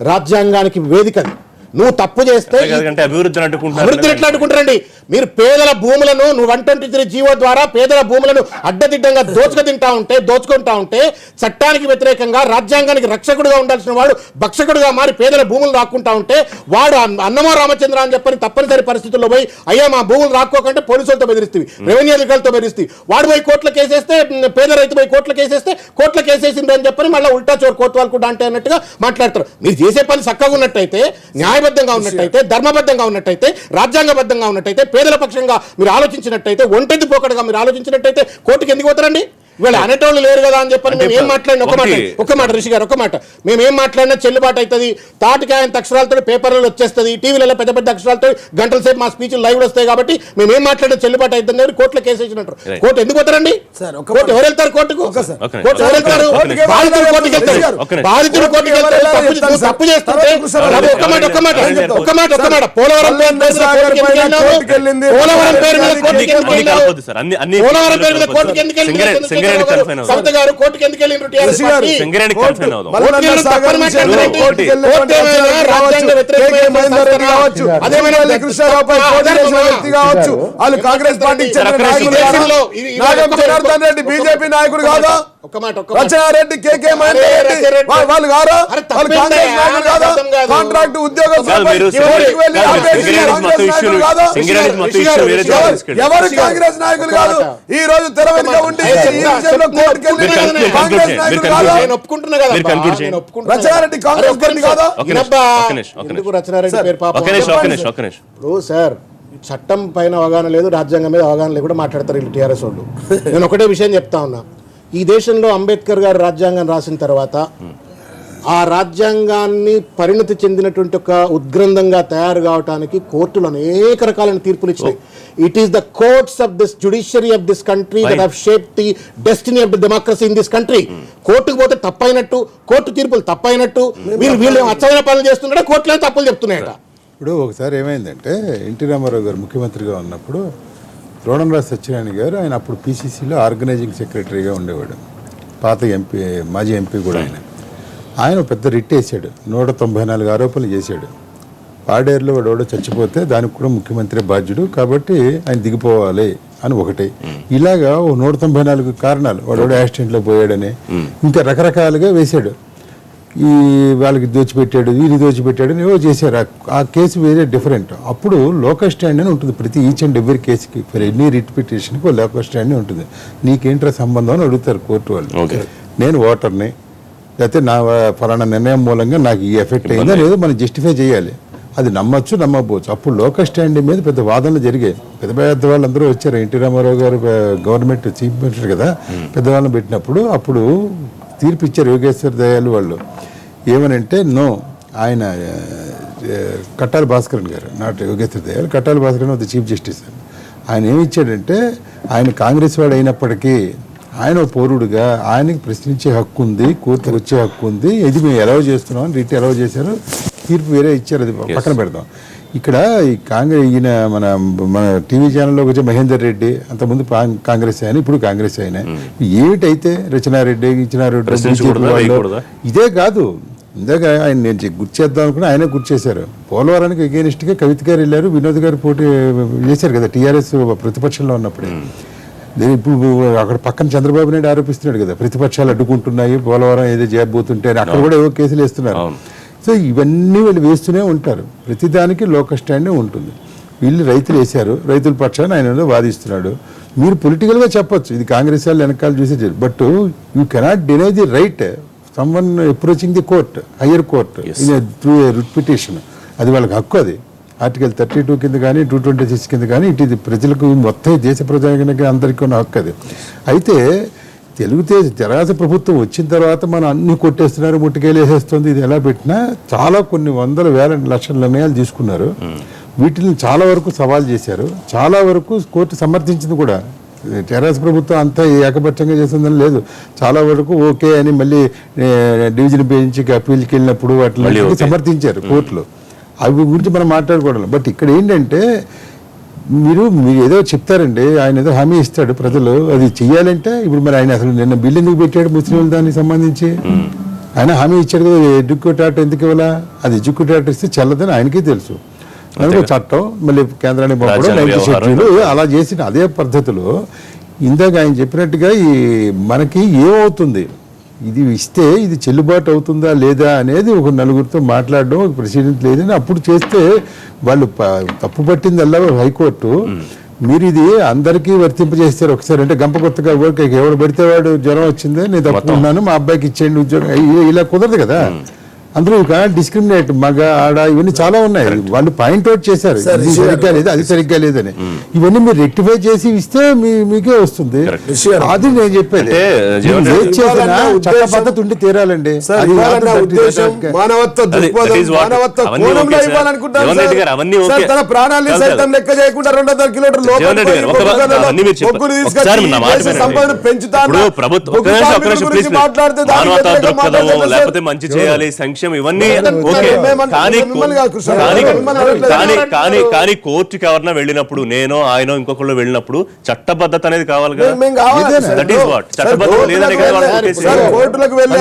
C: రాజ్యాంగానికి వేదికది. నువ్వు తప్పు చేస్తే అభివృద్ధి ఎట్లా అడ్డుకుంటారండి? మీరు పేదల భూములను 123 జీవో ద్వారా పేదల భూములను అడ్డదిడ్డంగా దోచుకుంటా ఉంటే చట్టానికి వ్యతిరేకంగా రాజ్యాంగానికి రక్షకుడుగా ఉండాల్సిన వాడు భక్షకుడుగా మారి పేదల భూములు రాక్కుంటా ఉంటే వాడు అన్నమో రామచంద్ర అని చెప్పని తప్పనిసరి పరిస్థితుల్లో పోయి అయ్యా మా భూములు రాక్కోకంటే పోలీసులతో బెదిరిస్తుంది, రెవెన్యూ అధికారులతో బెదిరిస్తుంది. వాడు పోయి కోర్టులో కేసేస్తే, పేద రైతు పోయి కోర్టులో కేసేసింది అని చెప్పని మళ్ళీ ఉల్టా చోర్ కోర్టువాళ్ళు కూడా అంటే అన్నట్టుగా మాట్లాడతారు. మీరు చేసే పని చక్కగా ఉన్నట్టయితే, న్యాయబద్ధంగా ఉన్నట్టయితే, ధర్మబద్ధంగా ఉన్నట్టయితే, రాజ్యాంగబద్ధంగా ఉన్నట్టయితే, పేదల పక్షంగా మీరు ఆలోచించినట్టయితే, ఒంటెద్దు పోకడగా మీరు ఆలోచించినట్టయితే కోర్టుకి ఎందుకు పోతారండి? వీళ్ళు అనేటోళ్ళు లేరు కదా అని చెప్పని మేము ఏం మాట్లాడినా ఒక మాట ఋషి గారు, మేము ఏం మాట్లాడినా చెల్లుబాటు అవుతుంది. తాటికాయంత అక్షరాలతో పేపర్లలో వచ్చేస్తుంది, టీవీలలో పెద్ద పెద్ద అక్షరాలతో గంటల సేపు మా స్పీచ్లు లైవ్ వస్తాయి కాబట్టి మేము ఏం మాట్లాడినా చెల్లుబాటు అవుతుంది అని కోర్టులో కేసు వేసినట్టు. కోర్టు ఎందుకు పోతారండి? కోర్టు ఎవరు వెళ్తారు? కోర్టుకు కోర్టు ఎవరు వెళ్తారు? బాధితుడు కోర్టుకు వెళ్తారు. బాధితుడు కోర్టుకు వెళ్తారు. తప్పు చేస్తుంటే ఒక్క మాట పోలవరం పేరు మీద కోర్టుకి ఎందుకు వెళ్ళింది? కోర్టుకి ఎందుకు వెళ్ళిండ్రు?
F: కాంగ్రెస్ పార్టీ బీజేపీ నాయకుడు కాదా? రచనారెడ్డి, కేకే వాళ్ళు కాదా? కాంట్రాక్ట్ ఉద్యోగం ఎవరు కాంగ్రెస్ నాయకులు కాదు. ఈ రోజు తెర వెనుక ఉండి రచనారెడ్డి కాంగ్రెస్ కాదా?
C: సార్ చట్టం పైన అవగాహన లేదు, రాజ్యాంగం మీద అవగాహన లేకుండా మాట్లాడతారు వీళ్ళు టీఆర్ఎస్ వాళ్ళు. నేను ఒకటే విషయం చెప్తా ఉన్నా, ఈ దేశంలో అంబేద్కర్ గారు రాజ్యాంగం రాసిన తర్వాత ఆ రాజ్యాంగాన్ని పరిణతి చెందినటువంటి ఒక ఉద్గ్రంథంగా తయారు కావడానికి కోర్టులు అనేక రకాలైన తీర్పులు ఇచ్చినాయి. It is the courts of this judiciary of this country that have shaped the destiny of the democracy in this country. కోర్టుకు పోతే తప్పైనట్టు, కోర్టు తీర్పులు తప్పైనట్టు, వీళ్ళు అచ్చమైన పనులు చేస్తున్నాడే, కోర్టులో తప్పులు చెప్తున్నాయట.
B: ఇప్పుడు ఒకసారి ఏమైందంటే, ఎన్టీ రామారావు గారు ముఖ్యమంత్రిగా ఉన్నప్పుడు ద్రోణంరాజు సత్యనారాయణ గారు, ఆయన అప్పుడు పీసీసీలో ఆర్గనైజింగ్ సెక్రటరీగా ఉండేవాడు, పాత ఎంపీ, మాజీ ఎంపీ కూడా ఆయన పెద్ద రిట్ వేసాడు, 194 ఆరోపణలు చేశాడు. పాడేరులో వాడు చచ్చిపోతే దానికి కూడా ముఖ్యమంత్రి బాధ్యుడు కాబట్టి ఆయన దిగిపోవాలి అని ఒకటి. ఇలాగా 194 కారణాలు, వాడు యాక్సిడెంట్లో పోయాడని ఇంకా రకరకాలుగా వేశాడు. ఈ వాళ్ళకి దోచిపెట్టాడు, వీళ్ళు దోచిపెట్టాడు అని ఏవో చేశారు. ఆ కేసు వేరే డిఫరెంట్. అప్పుడు లోకల్ స్టాండ్ అని ఉంటుంది ప్రతి ఈచ్ అండ్ ఎవ్రీ కేసుకి, ఫర్ ఎనీ రిట్ పిటిషన్కి లోకల్ స్టాండ్ ఉంటుంది. నీకేంట్రా సంబంధం అని అడుగుతారు కోర్టు వాళ్ళు. నేను ఓటర్ని, లేకపోతే నా ఫలానా నిర్ణయం మూలంగా నాకు ఈ ఎఫెక్ట్ అయిందా లేదో మనం జస్టిఫై చేయాలి. అది నమ్మచ్చు, నమ్మకపోవచ్చు. అప్పుడు లోకల్ స్టాండ్ మీద పెద్ద వాదనలు జరిగాయి. పెద్ద పెద్ద వాళ్ళందరూ వచ్చారు. ఎన్టీ రామారావు గారు గవర్నమెంట్ చీఫ్ మినిస్టర్ కదా, పెద్దవాళ్ళని పెట్టినప్పుడు అప్పుడు తీర్పు ఇచ్చారు యోగేశ్వర్ దయాలు వాళ్ళు. ఏమనంటే నో, ఆయన కట్టాల భాస్కరన్ గారు, నాట్ యోగేశ్వర్ దయాలు, కట్టాల భాస్కరన్ అది చీఫ్ జస్టిస్. ఆయన ఏమి ఇచ్చాడంటే, ఆయన కాంగ్రెస్ వాడు అయినప్పటికీ ఆయన పౌరుడుగా ఆయనకి ప్రశ్నించే హక్కు ఉంది, కోర్టుకు వచ్చే హక్కు ఉంది. ఇది మేము ఎలవ్ చేస్తున్నాం అని రిట్ ఎలవ్ చేశారు, తీర్పు వేరే ఇచ్చారు, అది పక్కన పెడతాం. ఇక్కడ ఈ కాంగ్రెస్ ఈయన మన టీవీ ఛానల్లో వచ్చే మహేందర్ రెడ్డి అంతకుముందు కాంగ్రెస్ ఆయన, ఇప్పుడు కాంగ్రెస్ ఆయన. ఏమిటైతే రచనారెడ్డి ఇచ్చినారెడ్డి ఇదే కాదు, ఇందాక ఆయన నేను గుర్తు చేద్దాం అనుకున్నా ఆయనే గుర్తు చేశారు. పోలవరానికి ఎగెనిస్ట్గా కవిత గారు వెళ్ళారు, వినోద్ గారు పోటీ చేశారు కదా టీఆర్ఎస్ ప్రతిపక్షంలో ఉన్నప్పుడే. ఇప్పుడు అక్కడ పక్కన చంద్రబాబు నాయుడు ఆరోపిస్తున్నాడు కదా ప్రతిపక్షాలు అడ్డుకుంటున్నాయి పోలవరం ఏదో చేయబోతుంటే అని, అక్కడ కూడా ఏవో కేసులు వేస్తున్నారు. సో ఇవన్నీ వీళ్ళు వేస్తూనే ఉంటారు, ప్రతిదానికి లోకల్ స్టాండే ఉంటుంది. వీళ్ళు రైతులు వేశారు, రైతుల పక్షాన్ని ఆయన వాదిస్తున్నాడు. మీరు పొలిటికల్గా చెప్పొచ్చు ఇది కాంగ్రెస్ వాళ్ళు వెనకాల చూసే, but you cannot deny the right someone approaching the court, higher court through writ petition. అది వాళ్ళకి హక్కు. అది ఆర్టికల్ 32 కింద కానీ 226 కింద కానీ ఇది ప్రజలకు మొత్తం దేశ ప్రజానికి అందరికీ ఉన్న హక్కు అది. అయితే తెరాస ప్రభుత్వం వచ్చిన తర్వాత మనం అన్ని కొట్టేస్తున్నారు, ముట్టుకేలు వేసేస్తుంది. ఇది ఎలా పెట్టినా చాలా కొన్ని వందల వేల లక్షల నిర్ణయాలు తీసుకున్నారు. వీటిని చాలా వరకు సవాల్ చేశారు, చాలా వరకు కోర్టు సమర్థించింది కూడా. తెరాస ప్రభుత్వం అంతా ఏకపక్షంగా చేస్తుందని లేదు, చాలా వరకు ఓకే అని మళ్ళీ డివిజన్ బెంచ్కి అప్పీల్కి వెళ్ళినప్పుడు వాటిని సమర్థించారు కోర్టులో. అవి గురించి మనం మాట్లాడుకోవడం. బట్ ఇక్కడ ఏంటంటే మీరు ఏదో చెప్తారండి, ఆయన ఏదో హామీ ఇస్తాడు ప్రజలు, అది చెయ్యాలంటే ఇప్పుడు మరి ఆయన అసలు నిన్న బిల్లు ఎందుకు పెట్టాడు ముస్లింలు దానికి సంబంధించి? ఆయన హామీ ఇచ్చాడు కదా ఎడ్యుకేట్ ఆర్ట్ ఎందుకు ఇవ్వాలా? అది ఎడ్యుకేట్ ఆర్ట్ ఇస్తే చల్లదని ఆయనకే తెలుసు. చట్టం మళ్ళీ కేంద్రానికి పంపడం 90 షెడ్యూల్ అలా చేసిన అదే పద్ధతిలో ఇందాక ఆయన చెప్పినట్టుగా ఈ మనకి ఏమవుతుంది, ఇది ఇస్తే ఇది చెల్లుబాటు అవుతుందా లేదా అనేది ఒక నలుగురితో మాట్లాడడం, ఒక ప్రెసిడెంట్ లేదని అప్పుడు చేస్తే వాళ్ళు తప్పు పట్టిందల్లా హైకోర్టు. మీరు ఇది అందరికీ వర్తింపజేస్తారు ఒకసారి అంటే గంప కొత్తగా ఎవడు పడితే వాడు జ్వరం వచ్చిందే నేను తప్పుకున్నాను మా అబ్బాయికి ఇచ్చేయండి ఉద్యోగం, ఇలా కుదరదు కదా. అందులో డిస్క్రిమినేట్ మగ ఆడ ఇవన్నీ చాలా ఉన్నాయి. వాళ్ళు పాయింట్ అవుట్ చేశారు ఇది సరిగ్గా లేదు అది సరిగ్గా లేదని. ఇవన్నీ మీరు రెక్టిఫై చేసి ఇస్తే మీకే వస్తుంది. అది నేను చెప్పేది చట్ట పద్ధతి ఉండి తీరాలండి.
F: తన ప్రాణాన్ని సైతం లెక్క చేయకుండా 200 కిలోమీటర్లు
A: లేకపోతే మంచి చేయాలి సంక్షేమం ఇవన్నీ కానీ కోర్టుకి ఎవరన్నా వెళ్ళినప్పుడు నేను ఆయన ఇంకొకళ్ళు వెళ్ళినప్పుడు చట్టబద్ధత అనేది కావాలి కదా. దట్ ఈస్ వాట్ చట్టబద్ధత లేదని
F: కోర్టులకు వెళ్ళే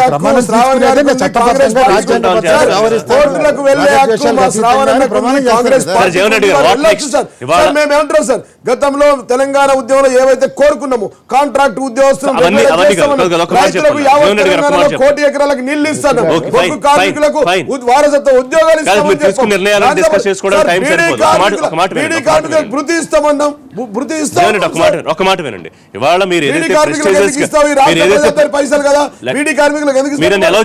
F: మేమేమంటాం సార్, గతంలో తెలంగాణ ఉద్యమంలో ఏవైతే కోరుకున్నాము కాంట్రాక్ట్ ఉద్యోగస్తులు 1,00,00,000 ఎకరాలకు నీళ్లు ఇస్తాను, కార్మికులకు వారసత్వ ఉద్యోగాలు వృత్తి ఇస్తామన్నాం.
A: ఒక మాట వినండి, ఇవాళ మీరు
F: పైసలు కదా బీడీ కార్మికులకు
A: ఎలా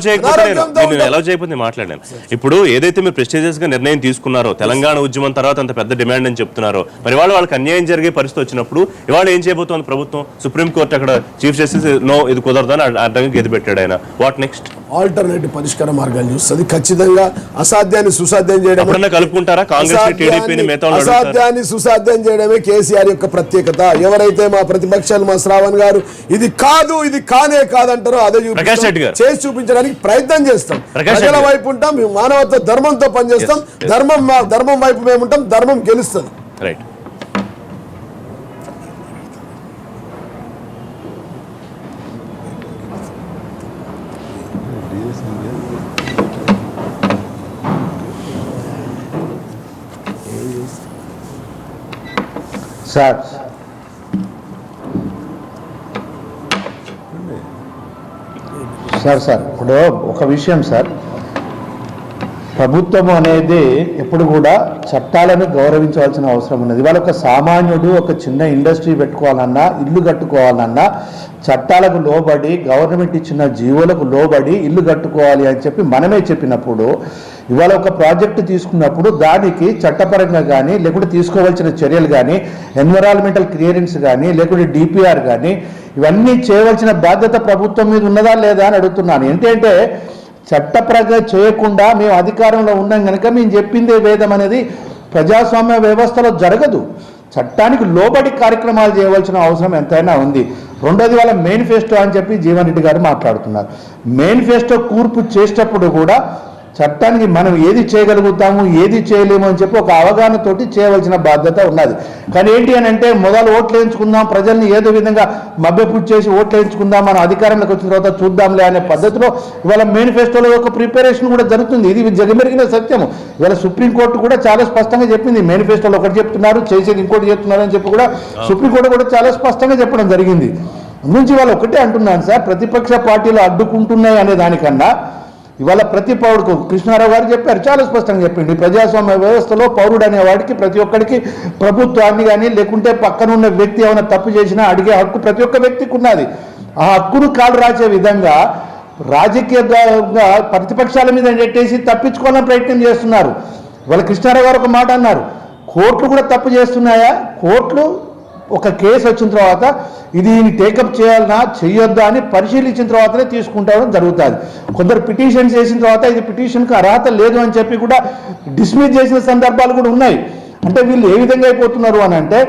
A: చేయకపోతే మాట్లాడాను. ఇప్పుడు ఏదైతే మీరు ప్రెస్టీజియస్ గా నిర్ణయం తీసుకున్నారో తెలంగాణ ఉద్యమం తర్వాత అంత పెద్ద డిమాండ్ అని చెప్తున్నారో, మరి వాళ్ళకి అన్యాయం జరిగే పరిస్థితి వచ్చినప్పుడు ఇవాళ ఏం చేయబోతోంది ప్రభుత్వం? సుప్రీంకోర్టు అక్కడ చీఫ్ జస్టిస్ నో ఇది కుదరదని అడ్డంగా గెది పెట్టాడు ఆయన. What next?
E: ఆల్టర్నేటివ్ పరిష్కార మార్గాలు చూస్తుంది. ఖచ్చితంగా అసాధ్యాన్ని సుసాధ్యం చేయడం
A: కలుపుకుంటారా కాంగ్రెస్?
F: అసాధ్యాన్ని సుసాధ్యం చేయడమే కేసీఆర్ యొక్క ప్రత్యేకత. ఎవరైతే మా ప్రతిపక్షాలు మా శ్రావణ్ గారు ఇది కాదు ఇది కానే కాదంటారో అదే చేసి చూపించడానికి ప్రయత్నం చేస్తాం. ప్రజల వైపు ఉంటాం, మానవత్వ ధర్మంతో పనిచేస్తాం. ధర్మం వైపు మేము ఉంటాం, ధర్మం గెలుస్తుంది.
A: రైట్.
D: సార్ ఇప్పుడు ఒక విషయం సార్, ప్రభుత్వం అనేది ఎప్పుడు కూడా చట్టాలను గౌరవించవలసిన అవసరం ఉన్నది. ఇవాళ ఒక సామాన్యుడు ఒక చిన్న ఇండస్ట్రీ పెట్టుకోవాలన్నా ఇల్లు కట్టుకోవాలన్నా చట్టాలకు లోబడి గవర్నమెంట్ ఇచ్చిన జీవోలకు లోబడి ఇల్లు కట్టుకోవాలి అని చెప్పి మనమే చెప్పినప్పుడు ఇవాళ ఒక ప్రాజెక్టు తీసుకున్నప్పుడు దానికి చట్టపరంగా కానీ లేకుంటే తీసుకోవాల్సిన చర్యలు కానీ ఎన్విరాన్మెంటల్ క్లియరెన్స్ కానీ లేకుంటే డిపిఆర్ కానీ ఇవన్నీ చేయవలసిన బాధ్యత ప్రభుత్వం మీద ఉన్నదా లేదా అని అడుగుతున్నాను. ఏంటంటే చట్టపరంగా చేయకుండా మేము అధికారంలో ఉన్నాం కనుక మేము చెప్పిందే వేదం అనేది ప్రజాస్వామ్య వ్యవస్థలో జరగదు. చట్టానికి లోబడి కార్యక్రమాలు చేయవలసిన అవసరం ఎంతైనా ఉంది. రెండోది వాళ్ళ మేనిఫెస్టో అని చెప్పి జీవన్ రెడ్డి గారు మాట్లాడుతున్నారు. మేనిఫెస్టో కూర్పు చేసేటప్పుడు కూడా చట్టానికి మనం ఏది చేయగలుగుతాము ఏది చేయలేము అని చెప్పి ఒక అవగాహనతోటి చేయవలసిన బాధ్యత ఉన్నది. కానీ ఏంటి అని అంటే మొదలు ఓట్లు వేయించుకుందాం, ప్రజల్ని ఏదో విధంగా మభ్యపుచ్చి చేసి ఓట్లు వేయించుకుందాం, మనం అధికారంలోకి వచ్చిన తర్వాత చూద్దాంలే అనే పద్ధతిలో ఇవాళ మేనిఫెస్టోలో ఒక ప్రిపరేషన్ కూడా జరుగుతుంది. ఇది జగమెరిగిన సత్యము. ఇవాళ సుప్రీంకోర్టు కూడా చాలా స్పష్టంగా చెప్పింది. మేనిఫెస్టోలో ఒకటి చెప్తున్నారు, చేసేది ఇంకోటి చెప్తున్నారు అని చెప్పి కూడా సుప్రీంకోర్టు కూడా చాలా స్పష్టంగా చెప్పడం జరిగింది. నుంచి వాళ్ళు ఒకటే అంటున్నాను సార్, ప్రతిపక్ష పార్టీలు అడ్డుకుంటున్నాయి అనే దానికన్నా ఇవాళ ప్రతి పౌరుడికి కృష్ణారావు గారు చెప్పారు, చాలా స్పష్టంగా చెప్పింది, ప్రజాస్వామ్య వ్యవస్థలో పౌరుడు అనేవాడికి ప్రతి ఒక్కడికి ప్రభుత్వాన్ని కానీ లేకుంటే పక్కన ఉన్న వ్యక్తి ఏమైనా తప్పు చేసినా అడిగే హక్కు ప్రతి ఒక్క వ్యక్తికి ఉన్నది. ఆ హక్కును కాలు రాసే విధంగా రాజకీయంగా ప్రతిపక్షాల మీద నెట్టేసి తప్పించుకోవాలని ప్రయత్నం చేస్తున్నారు. ఇవాళ కృష్ణారావు గారు ఒక మాట అన్నారు, కోర్టులు కూడా తప్పు చేస్తున్నాయా, కోర్టులు ఒక కేసు వచ్చిన తర్వాత ఇది టేకప్ చేయాలన్నా చెయ్యొద్దా అని పరిశీలించిన తర్వాతనే తీసుకుంటామని జరుగుతుంది. కొందరు పిటిషన్స్ చేసిన తర్వాత ఇది పిటిషన్కి అర్హత లేదు అని చెప్పి కూడా డిస్మిస్ చేసిన సందర్భాలు కూడా ఉన్నాయి. అంటే వీళ్ళు ఏ విధంగా అయిపోతున్నారు అని అంటే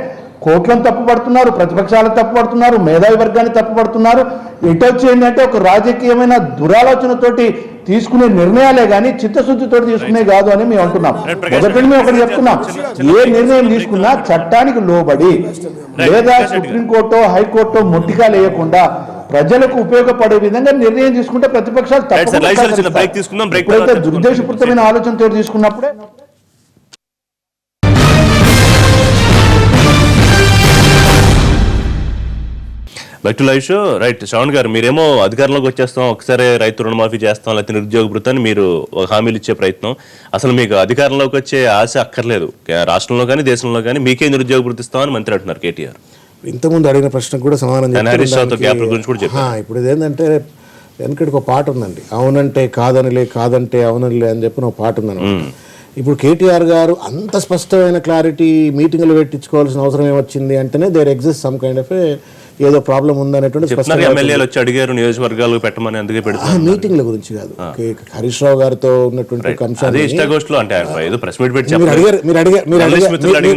D: కోర్టులను తప్పుపడుతున్నారు, ప్రతిపక్షాలను తప్పుపడుతున్నారు, మేధావి వర్గాన్ని తప్పుపడుతున్నారు. ఎటొచ్చి ఏంటంటే ఒక రాజకీయమైన దురాలోచనతోటి తీసుకునే నిర్ణయాలే కానీ చిత్తశుద్ధితో తీసుకునే కాదు అని మేము అంటున్నాం. మొదటి మేము ఒకటి చెప్తున్నాం, ఏ నిర్ణయం తీసుకున్నా చట్టానికి లోబడి లేదా సుప్రీంకోర్టు హైకోర్టు మొట్టిగా లేకుండా ప్రజలకు ఉపయోగపడే విధంగా నిర్ణయం తీసుకుంటే ప్రతిపక్షాలు తప్పకుండా దురుద్దేశపూరితమైన ఆలోచనతో తీసుకున్నప్పుడే.
A: Back to live show. Right, Shravan గారు, మీరేమో అధికారంలోకి వచ్చేస్తాం, ఒకసారి రైతు రుణమాఫీ చేస్తాం, లేకపోతే నిరుద్యోగ భృతాన్ని మీరు హామీలు ఇచ్చే ప్రయత్నం. అసలు మీకు అధికారంలోకి వచ్చే ఆశ అక్కర్లేదు, రాష్ట్రంలో కానీ దేశంలో కానీ మీకే నిరుద్యోగ భృతి ఇస్తామని మంత్రి అంటున్నారు కేటీఆర్.
C: ఇంతకుముందు అడిగిన ప్రశ్నకు కూడా సమాధానం ఇప్పుడు ఇదేంటంటే వెనకటికి ఒక పాట ఉందండి, అవునంటే కాదనిలే కాదంటే అవుననిలే అని చెప్పిన ఒక పాట ఉందన్నమాట. ఇప్పుడు కేటీఆర్ గారు అంత స్పష్టమైన క్లారిటీ మీటింగ్లు పెట్టించుకోవాల్సిన అవసరం ఏమొచ్చింది అంటేనే there exist some kind of ఏదో ప్రాబ్లం ఉందనేటువంటి
A: ఎమ్మెల్యేలు వచ్చి అడిగారు నియోజకవర్గాలు పెట్టమని, అందుకే పెడతారు.
C: మీటింగ్ల గురించి కాదు, హరీష్ రావు గారితో ఉన్నటువంటి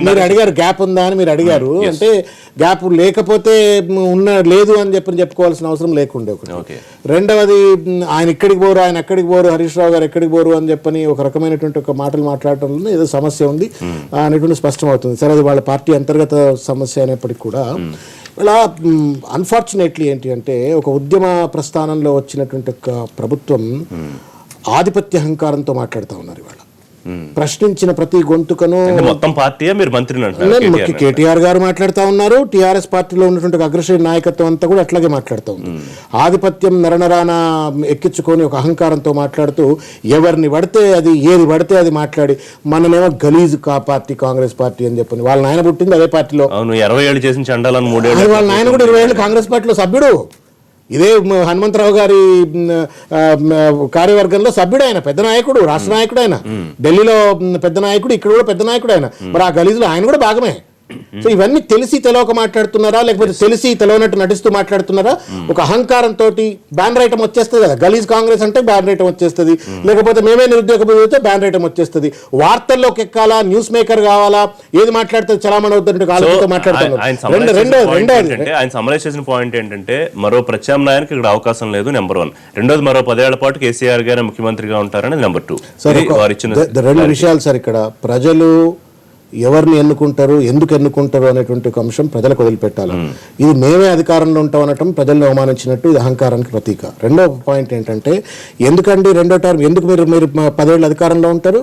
C: మీరు అడిగారు గ్యాప్ ఉందా అని మీరు అడిగారు. అంటే గ్యాప్ లేకపోతే లేదు అని చెప్పుకోవాల్సిన అవసరం లేకుండే ఒకటి. రెండవది ఆయన ఇక్కడికి పోరు, ఆయన అక్కడికి పోరు, హరీష్ రావు గారు ఎక్కడికి పోరు అని చెప్పని ఒక రకమైనటువంటి ఒక మాటలు మాట్లాడటంలో ఏదో సమస్య ఉంది అనేటువంటి స్పష్టం అవుతుంది. సరే, అది వాళ్ళ పార్టీ అంతర్గత సమస్య అనేప్పటికీ కూడా ఇలా అన్ఫార్చునేట్లీ ఏంటి అంటే ఒక ఉద్యమ ప్రస్థానంలో వచ్చినటువంటి ఒక ప్రభుత్వం ఆధిపత్య అహంకారంతో మాట్లాడుతూ ఉన్నారు. ఇవాళ ప్రశ్నించిన ప్రతి గొంతుకను
A: మొత్తం పార్టీ మీరు మంత్రి
C: కేటీఆర్ గారు మాట్లాడుతూ ఉన్నారు. టీఆర్ఎస్ పార్టీలో ఉన్నటువంటి అగ్రశ్రేణి నాయకత్వం అంతా కూడా అట్లాగే మాట్లాడుతూ ఉంది. ఆధిపత్యం నరనరాన ఎక్కించుకొని ఒక అహంకారంతో మాట్లాడుతూ ఎవరిని పడితే అది ఏది పడితే అది మాట్లాడి మనమేమో గలీజ్ పార్టీ కాంగ్రెస్ పార్టీ అని చెప్పని వాళ్ళ నాయన పుట్టింది అదే పార్టీలో.
A: 20 ఏళ్ళు చేసిన చండాలని 3 ఏళ్ళు
C: వాళ్ళ నాయన కూడా 20 ఏళ్ళు కాంగ్రెస్ పార్టీలో సభ్యుడు. ఇదే హనుమంతరావు గారి కార్యవర్గంలో సభ్యుడు ఆయన, పెద్ద నాయకుడు, రాష్ట్ర నాయకుడు ఆయన, ఢిల్లీలో పెద్ద నాయకుడు, ఇక్కడ కూడా పెద్ద నాయకుడు ఆయన. మరి ఆ గలీజులో ఆయన కూడా భాగమే. సో ఇవన్నీ తెలిసి తెలవక మాట్లాడుతున్నారా, లేకపోతే తెలిసి తెలవనట్టు నటిస్తూ మాట్లాడుతున్నారా? ఒక అహంకారంతో బ్యానర్ ఐటమ్ వచ్చేస్తుంది కదా, గలీజ్ కాంగ్రెస్ అంటే బ్యానర్ ఐటమ్ వచ్చేస్తుంది, లేకపోతే మేమే నిరుద్యోగ అయితే బ్యానర్ ఐటమ్ వచ్చేస్తుంది. వార్తల్లోకి ఎక్కాలా, న్యూస్ మేకర్ కావాలా, ఏది మాట్లాడితే చలామణి అవుతున్నట్టు ఆలోచనతో మాట్లాడుతున్నారు.
A: ఆయన సమరైజ్ చేసిన పాయింట్ ఏంటంటే మరో ప్రత్యామ్నాయానికి ఇక్కడ అవకాశం లేదు, నెంబర్ 1. రెండోది, మరో 10 ఏళ్ల పాటు కేసీఆర్ గారు ముఖ్యమంత్రిగా ఉంటారని నెంబర్ 2.
C: రెండు విషయాలు సార్. ఇక్కడ ప్రజలు ఎవరిని ఎన్నుకుంటారు, ఎందుకు ఎన్నుకుంటారు అనేటువంటి ఒక అంశం ప్రజలకు వదిలిపెట్టాలి. ఇది మేమే అధికారంలో ఉంటాం అనటం ప్రజలను అవమానించినట్టు, ఇది అహంకారానికి ప్రతీక. రెండో పాయింట్ ఏంటంటే, ఎందుకండి రెండో టర్మ్, ఎందుకు మీరు 10 ఏళ్ళు అధికారంలో ఉంటారు?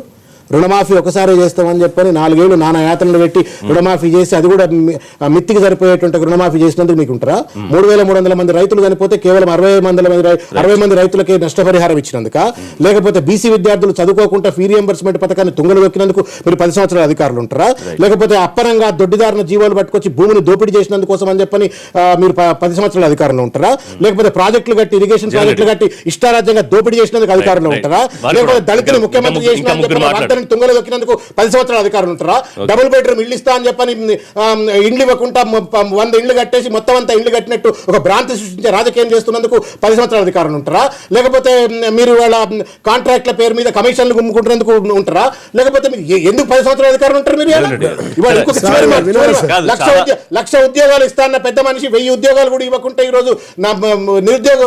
C: రుణమాఫీ ఒకసారి చేస్తామని చెప్పని 4 ఏళ్ళు నానా యాతనలు పెట్టి రుణమాఫీ చేసి అది కూడా మిత్తికి సరిపోయేటువంటి రుణమాఫీ చేసినందుకు మీకు ఉంటారా? 3300 మంది రైతులు చనిపోతే కేవలం 60 మంది రైతులకే నష్టపరిహారం ఇచ్చినందుక, లేకపోతే బీసీ విద్యార్థులు చదువుకోకుండా ఫీ రియంబర్స్మెంట్ పథకాన్ని తుంగలు దొక్కినందుకు మీరు 10 సంవత్సరాల అధికారులు ఉంటారా? లేకపోతే అప్పనంగా దొడ్డిదారిన జీవాలు పట్టుకొచ్చి భూమిని దోపిడీ చేసినందుకోసం అని చెప్పని మీరు 10 సంవత్సరాల అధికారంలో ఉంటారా? లేకపోతే ప్రాజెక్టులు కట్టి, ఇరిగేషన్ ప్రాజెక్టులు కట్టి ఇష్టారాజ్యంగా దోపిడీ చేసినందుకు అధికారంలో ఉంటారా? లేకపోతే దళితులు ముఖ్యమంత్రి చేసిన రాజధానిని తుంగలో దొక్కినందుకు 10 సంవత్సరాల అధికారులు ఉంటారా? డబుల్ బెడ్రూమ్ ఇల్లు ఇస్తా అని చెప్పని ఇండ్లు ఇవ్వకుండా 100 ఇండ్లు కట్టేసి మొత్తం అంతా ఇండ్లు కట్టినట్టు ఒక భ్రాంతి సృష్టించే రాజకీయం చేస్తున్నందుకు 10 సంవత్సరాల అధికారులు ఉంటారా? లేకపోతే మీరు వాళ్ళ కాంట్రాక్ట్ల పేరు మీద కమిషన్లు గుమ్ముకుంటున్నందుకు ఉంటారా? లేకపోతే మీరు ఎందుకు 10 సంవత్సరాల అధికారులు ఉంటారు? మీరు ఇవాళ ఇంకొక చివరి మాట, 1,00,000 ఉద్యోగాలు ఇస్తాన్న పెద్ద మనిషి 1000 ఉద్యోగాలు కూడా ఇవ్వకుంటే ఈ రోజు నిరుద్యోగ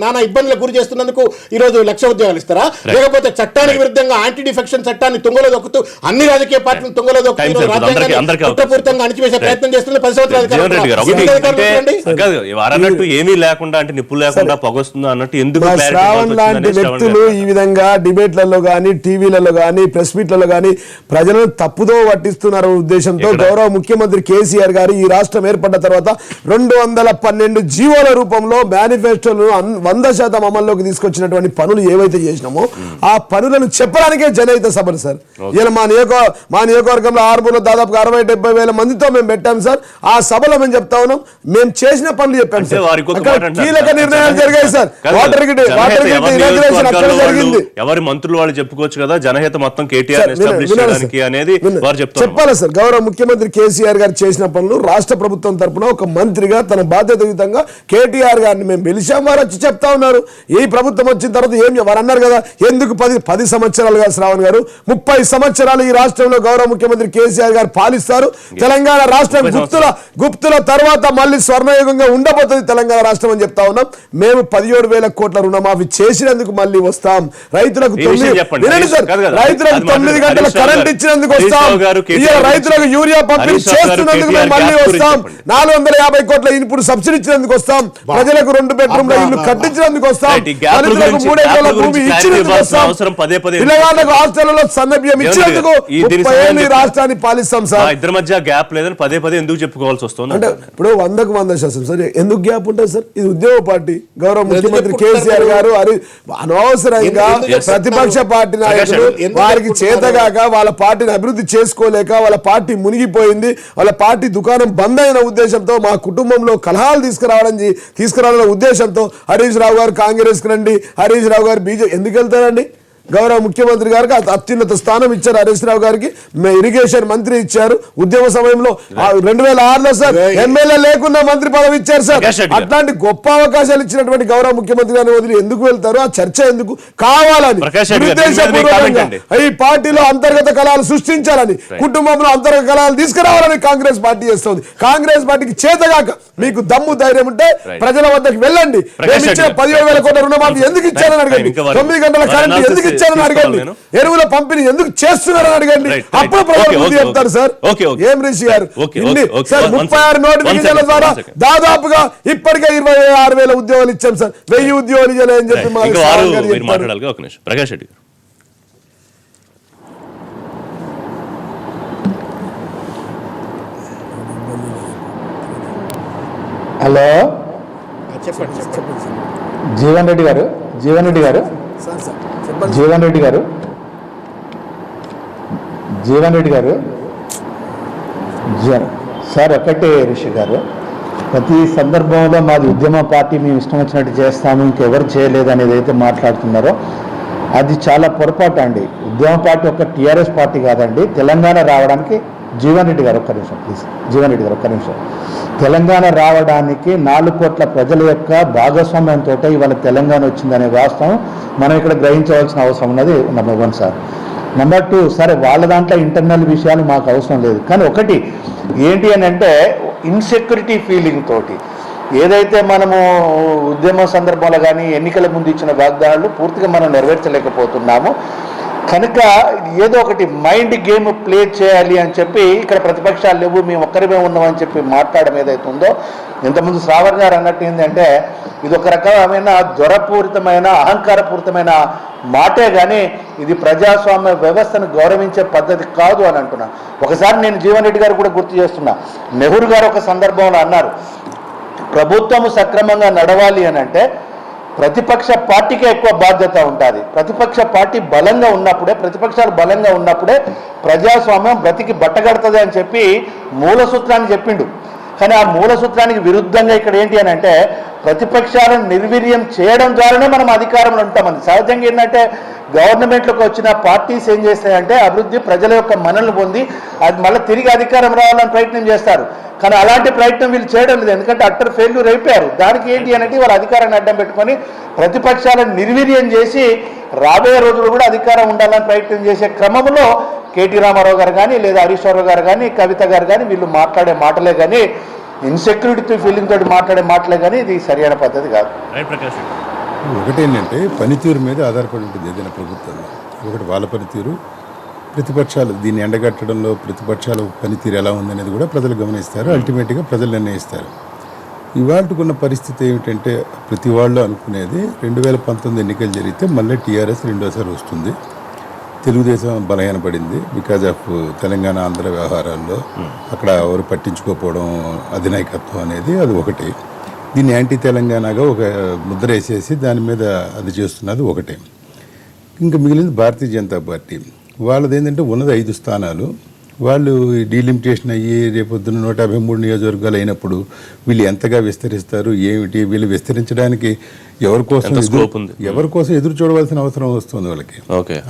C: నానా ఇబ్బందులకు గురి చేస్తున్నందుకు ఈ రోజు 1,00,000 ఉద్యోగాలు ఇస్తారా? లేకపోతే చట్టానికి విరుద్ధంగా యాంటీ డిఫెక్షన్ చట్టాన్ని తుంగలో దొక్కుతూ అన్ని రాజకీయ పార్టీలను తుంగలో దొక్కుతూ రాజ్యాంగాన్ని కుట్రపూరితంగా అణిచివేసే ప్రయత్నం చేస్తున్న 10 సంవత్సరాల
A: అన్నట్టు ఏమీ లేకుండా అంటే నిప్పులు లేకుండా పొగొస్తుందో అన్నట్టు ఎందుకు
F: శ్రావణ్ లాంటి వ్యక్తులు ఈ విధంగా డిబేట్లలో గానీ టీవీలలో గానీ ప్రెస్ మీట్లలో గానీ ప్రజలను తప్పుదో పట్టిస్తున్నారు ఉద్దేశంతో గౌరవ ముఖ్యమంత్రి కేసీఆర్ గారు ఈ రాష్ట్రం ఏర్పడ్డ తర్వాత 212 జీవోల రూపంలో మేనిఫెస్టోను 100% అమల్లోకి తీసుకొచ్చినటువంటి పనులు ఏవైతే చేసినామో ఆ పనులను చెప్పడానికే జనహిత సభలు సార్. ఇలా మా నియోజకవర్గంలో ఆర్మూర్లో దాదాపు 60-70 వేల మందితో మేము పెట్టాం సార్. ఆ సభలో మేము చెప్తా ఉన్నాం, మేము చేసిన పనులు చెప్పాం సార్. కీలక నిర్ణయాలు జరిగాయి సార్. వాటర్ గ్రిడ్ ఇనాగ్రేషన్ అక్కడ జరిగింది.
A: ఎవరి మంత్రులు వాళ్ళు చెప్పుకోవచ్చు కదా, జనహిత మొత్తం కేటీఆర్ అనేది
F: చెప్పాలి సార్. గౌరవ ముఖ్యమంత్రి కేసీఆర్ గారు చేసిన పనులు రాష్ట్ర ప్రభుత్వం తరపున ఒక మంత్రిగా తన బాధ్యతాయుతంగా కేటీఆర్ గారిని మేము పిలిచాం. వారు వచ్చి చెప్తా ఉన్నారు ఈ ప్రభుత్వం వచ్చిన తర్వాత ఏం వారు అన్నారు కదా, ఎందుకు 10 సంవత్సరాలుగా శ్రావణ్ గారు 30 సంవత్సరాలు ఈ రాష్ట్రంలో గౌరవ ముఖ్యమంత్రి కేసీఆర్ గారు పాలిస్తారు. తెలంగాణ రాష్ట్రం గుప్తుల తర్వాత మళ్ళీ స్వర్ణయుగంగా ఉండబోతుంది తెలంగాణ రాష్ట్రం అని చెప్తా ఉన్నాం. మేము 17,000 కోట్ల రుణమాఫీ చేసినందుకు మళ్ళీ వస్తాం. రైతులకు 9 గంటల కరెంట్ ఇచ్చినందుకు వస్తాం. రైతులకు యూరియా పంపిణీ చేస్తున్నందుకు మేము మళ్ళీ వస్తాం. 450 కోట్ల ఇన్పుట్ సబ్సిడీ ఇచ్చినందుకు వస్తాం. ప్రజలకు 2 బెడ్రూమ్ల ఇల్లు కట్టించినందుకు వస్తాం. దళితులకు 3 ఎకరాల భూమి ఇచ్చినందుకు వస్తాం. పిల్లగాళ్లకు హాస్టళ్లలో సన్నబియ్యం ఇచ్చినందుకు 30 ఏళ్ళు ఈ రాష్ట్రాన్ని పాలిస్తాం సార్.
A: ఇద్దరి మధ్య గ్యాప్ లేదని పదే ఎందుకు చెప్పుకోవాల్సి వస్తుంది
F: అంటే ఇప్పుడు 100% సార్. ఎందుకు గ్యాప్ ఉంటుంది సార్? ఇది ఉద్యోగ పార్టీ. గౌరవ ముఖ్యమంత్రి కేసీఆర్ గారు అనవసరంగా ప్రతిపక్ష పార్టీ నాయకులు వారికి చేతగాక వాళ్ళ పార్టీని అభివృద్ధి చేసుకోలేక వాళ్ళ పార్టీ మునిగిపోయింది, వాళ్ళ పార్టీ దుకాణం బంద్ అయిన ఉద్దేశంతో మా కుటుంబంలో కలహాలు తీసుకురావాలనే ఉద్దేశంతో హరీష్ రావు గారు కాంగ్రెస్ కి రండి, హరీష్ రావు గారు బీజేపీ ఎందుకు వెళ్తారండి? గౌరవ ముఖ్యమంత్రి గారికి అత్యున్నత స్థానం ఇచ్చారు. హరీష్ రావు గారికి ఇరిగేషన్ మంత్రి ఇచ్చారు. ఉద్యమ సమయంలో 2006లో సార్ ఎమ్మెల్యే లేకుండా మంత్రి పదవి ఇచ్చారు సార్. అట్లాంటి గొప్ప అవకాశాలు ఇచ్చినటువంటి గౌరవ ముఖ్యమంత్రి గారిని వదిలి ఎందుకు వెళ్తారు? ఆ చర్చ ఎందుకు కావాలని ఈ పార్టీలో అంతర్గత కళాలు సృష్టించాలని, కుటుంబంలో అంతర్గత కళాలు తీసుకురావాలని కాంగ్రెస్ పార్టీ చేస్తుంది. కాంగ్రెస్ పార్టీకి చేతగాక మీకు దమ్ము ధైర్యం ఉంటే ప్రజల వద్దకు వెళ్ళండి. 17,000 కోట్ల రుణమాఫీ ఎందుకు ఇచ్చారని అడగండి. 9 గంటల కరెంట్ ఎందుకు ఇచ్చారని అడగండి. ఎరువుల పంపిణీ ఎందుకు చేస్తున్నారని అడగండి. అప్పుడు ప్రజలు చెప్తారు సార్. ఏం రిషి గారు 36 నోటిఫికేషన్ల ద్వారా దాదాపుగా ఇప్పటికే 26,000 ఉద్యోగాలు ఇచ్చాం సార్. 1000 ఉద్యోగాలు ఇవ్వాలని చెప్పి
A: ప్రకాష్ రెడ్డి గారు.
D: హలో జీవన్ రెడ్డి గారు సార్ ఒకటే రిషి గారు, ప్రతి సందర్భంలో మాది ఉద్యమ పార్టీ, మేము ఇష్టం వచ్చినట్టు చేస్తాము, ఇంకెవరు చేయలేదు అనేది అయితే మాట్లాడుతున్నారో అది చాలా పొరపాటు అండి. ఉద్యమ పార్టీ ఒక టీఆర్ఎస్ పార్టీ కాదండి. తెలంగాణ రావడానికి జీవన్ రెడ్డి గారు ఒక్క నిమిషం. తెలంగాణ రావడానికి 4 కోట్ల ప్రజల యొక్క భాగస్వామ్యంతో ఇవాళ తెలంగాణ వచ్చిందనే వాస్తవం మనం ఇక్కడ గ్రహించవలసిన అవసరం ఉన్నది. Number 1 sir. నెంబర్ 2 సరే వాళ్ళ దాంట్లో ఇంటర్నల్ విషయాలు మాకు అవసరం లేదు, కానీ ఒకటి ఏంటి అని అంటే ఇన్సెక్యూరిటీ ఫీలింగ్ తోటి ఏదైతే మనము ఉద్యమ సందర్భంలో కానీ ఎన్నికల ముందు ఇచ్చిన వాగ్దానాలు పూర్తిగా మనం నెరవేర్చలేకపోతున్నాము. కనుక ఏదో ఒకటి మైండ్ గేమ్ ప్లే చేయాలి అని చెప్పి ఇక్కడ ప్రతిపక్షాలు లేవు, మేము ఒక్కరిమే ఉన్నామని చెప్పి మాట్లాడడం ఏదైతే ఉందో, ఇంతకుముందు శ్రావణ్ గారు అన్నట్టు ఏంటంటే ఇది ఒక రకమైన జ్వరపూరితమైన అహంకారపూరితమైన మాటే కానీ ఇది ప్రజాస్వామ్య వ్యవస్థను గౌరవించే పద్ధతి కాదు అని అంటున్నా. ఒకసారి నేను జీవన్ రెడ్డి గారు కూడా గుర్తు చేస్తున్నా, నెహ్రూ గారు ఒక సందర్భంలో అన్నారు, ప్రభుత్వము సక్రమంగా నడవాలి అని అంటే ప్రతిపక్ష పార్టీకే ఎక్కువ బాధ్యత ఉంటుంది. ప్రతిపక్ష పార్టీ బలంగా ఉన్నప్పుడే, ప్రతిపక్షాలు బలంగా ఉన్నప్పుడే ప్రజాస్వామ్యం బ్రతికి బట్టగడుతుంది అని చెప్పి మూల సూత్రాన్ని చెప్పిండు. కానీ ఆ మూల సూత్రానికి విరుద్ధంగా ఇక్కడ ఏంటి అని అంటే ప్రతిపక్షాలను నిర్వీర్యం చేయడం ద్వారానే మనం అధికారంలో ఉంటామని. సహజంగా ఏంటంటే గవర్నమెంట్లోకి వచ్చిన పార్టీస్ ఏం చేస్తాయంటే అభివృద్ధి ప్రజల యొక్క మన్ననలు పొంది అది మళ్ళీ తిరిగి అధికారం రావాలని ప్రయత్నం చేస్తారు. కానీ అలాంటి ప్రయత్నం వీళ్ళు చేయడం లేదు, ఎందుకంటే అట్టర్ ఫెయిల్యూర్ అయిపోయారు. దానికి ఏంటి అంటే వాళ్ళ అధికారాన్ని అడ్డం పెట్టుకొని ప్రతిపక్షాలను నిర్వీర్యం చేసి రాబోయే రోజులు కూడా అధికారం ఉండాలని ప్రయత్నం చేసే క్రమంలో కేటీ రామారావు గారు కానీ లేదా హరీష్ రావు గారు కానీ కవిత గారు కానీ వీళ్ళు మాట్లాడే మాటలే కానీ ఇన్సెక్యూరిటీ ఫీలింగ్ తోటి మాట్లాడే మాటలే కానీ ఇది సరైన పద్ధతి కాదు.
B: ఒకటేంటంటే పనితీరు మీద ఆధారపడి ఉంటుంది ఏదైనా ప్రభుత్వంలో. ఒకటి వాళ్ళ పనితీరు, ప్రతిపక్షాలు దీన్ని ఎండగట్టడంలో ప్రతిపక్షాల పనితీరు ఎలా ఉందనేది కూడా ప్రజలు గమనిస్తారు, అల్టిమేట్గా ప్రజలు నిర్ణయిస్తారు. ఇవాళకున్న పరిస్థితి ఏమిటంటే ప్రతి వాళ్ళు అనుకునేది 2019 ఎన్నికలు జరిగితే మళ్ళీ టీఆర్ఎస్ రెండోసారి వస్తుంది, తెలుగుదేశం బలహీనపడింది బికాజ్ ఆఫ్ తెలంగాణ ఆంధ్ర వ్యవహారాల్లో అక్కడ ఎవరు పట్టించుకోకపోవడం అధినాయకత్వం అనేది అది ఒకటి. దీన్ని యాంటీ తెలంగాణగా ఒక ముద్ర వేసేసి దాని మీద అది చేస్తున్నది ఒకటే. ఇంకా మిగిలింది భారతీయ జనతా పార్టీ. వాళ్ళది ఏంటంటే ఉన్నది 5 స్థానాలు. వాళ్ళు డీలిమిటేషన్ అయ్యి రేపొద్దున 153 నియోజకవర్గాలు అయినప్పుడు వీళ్ళు ఎంతగా విస్తరిస్తారు ఏమిటి, వీళ్ళు విస్తరించడానికి ఎవరి కోసం ఎదురు చూడవలసిన అవసరం వస్తుంది వాళ్ళకి.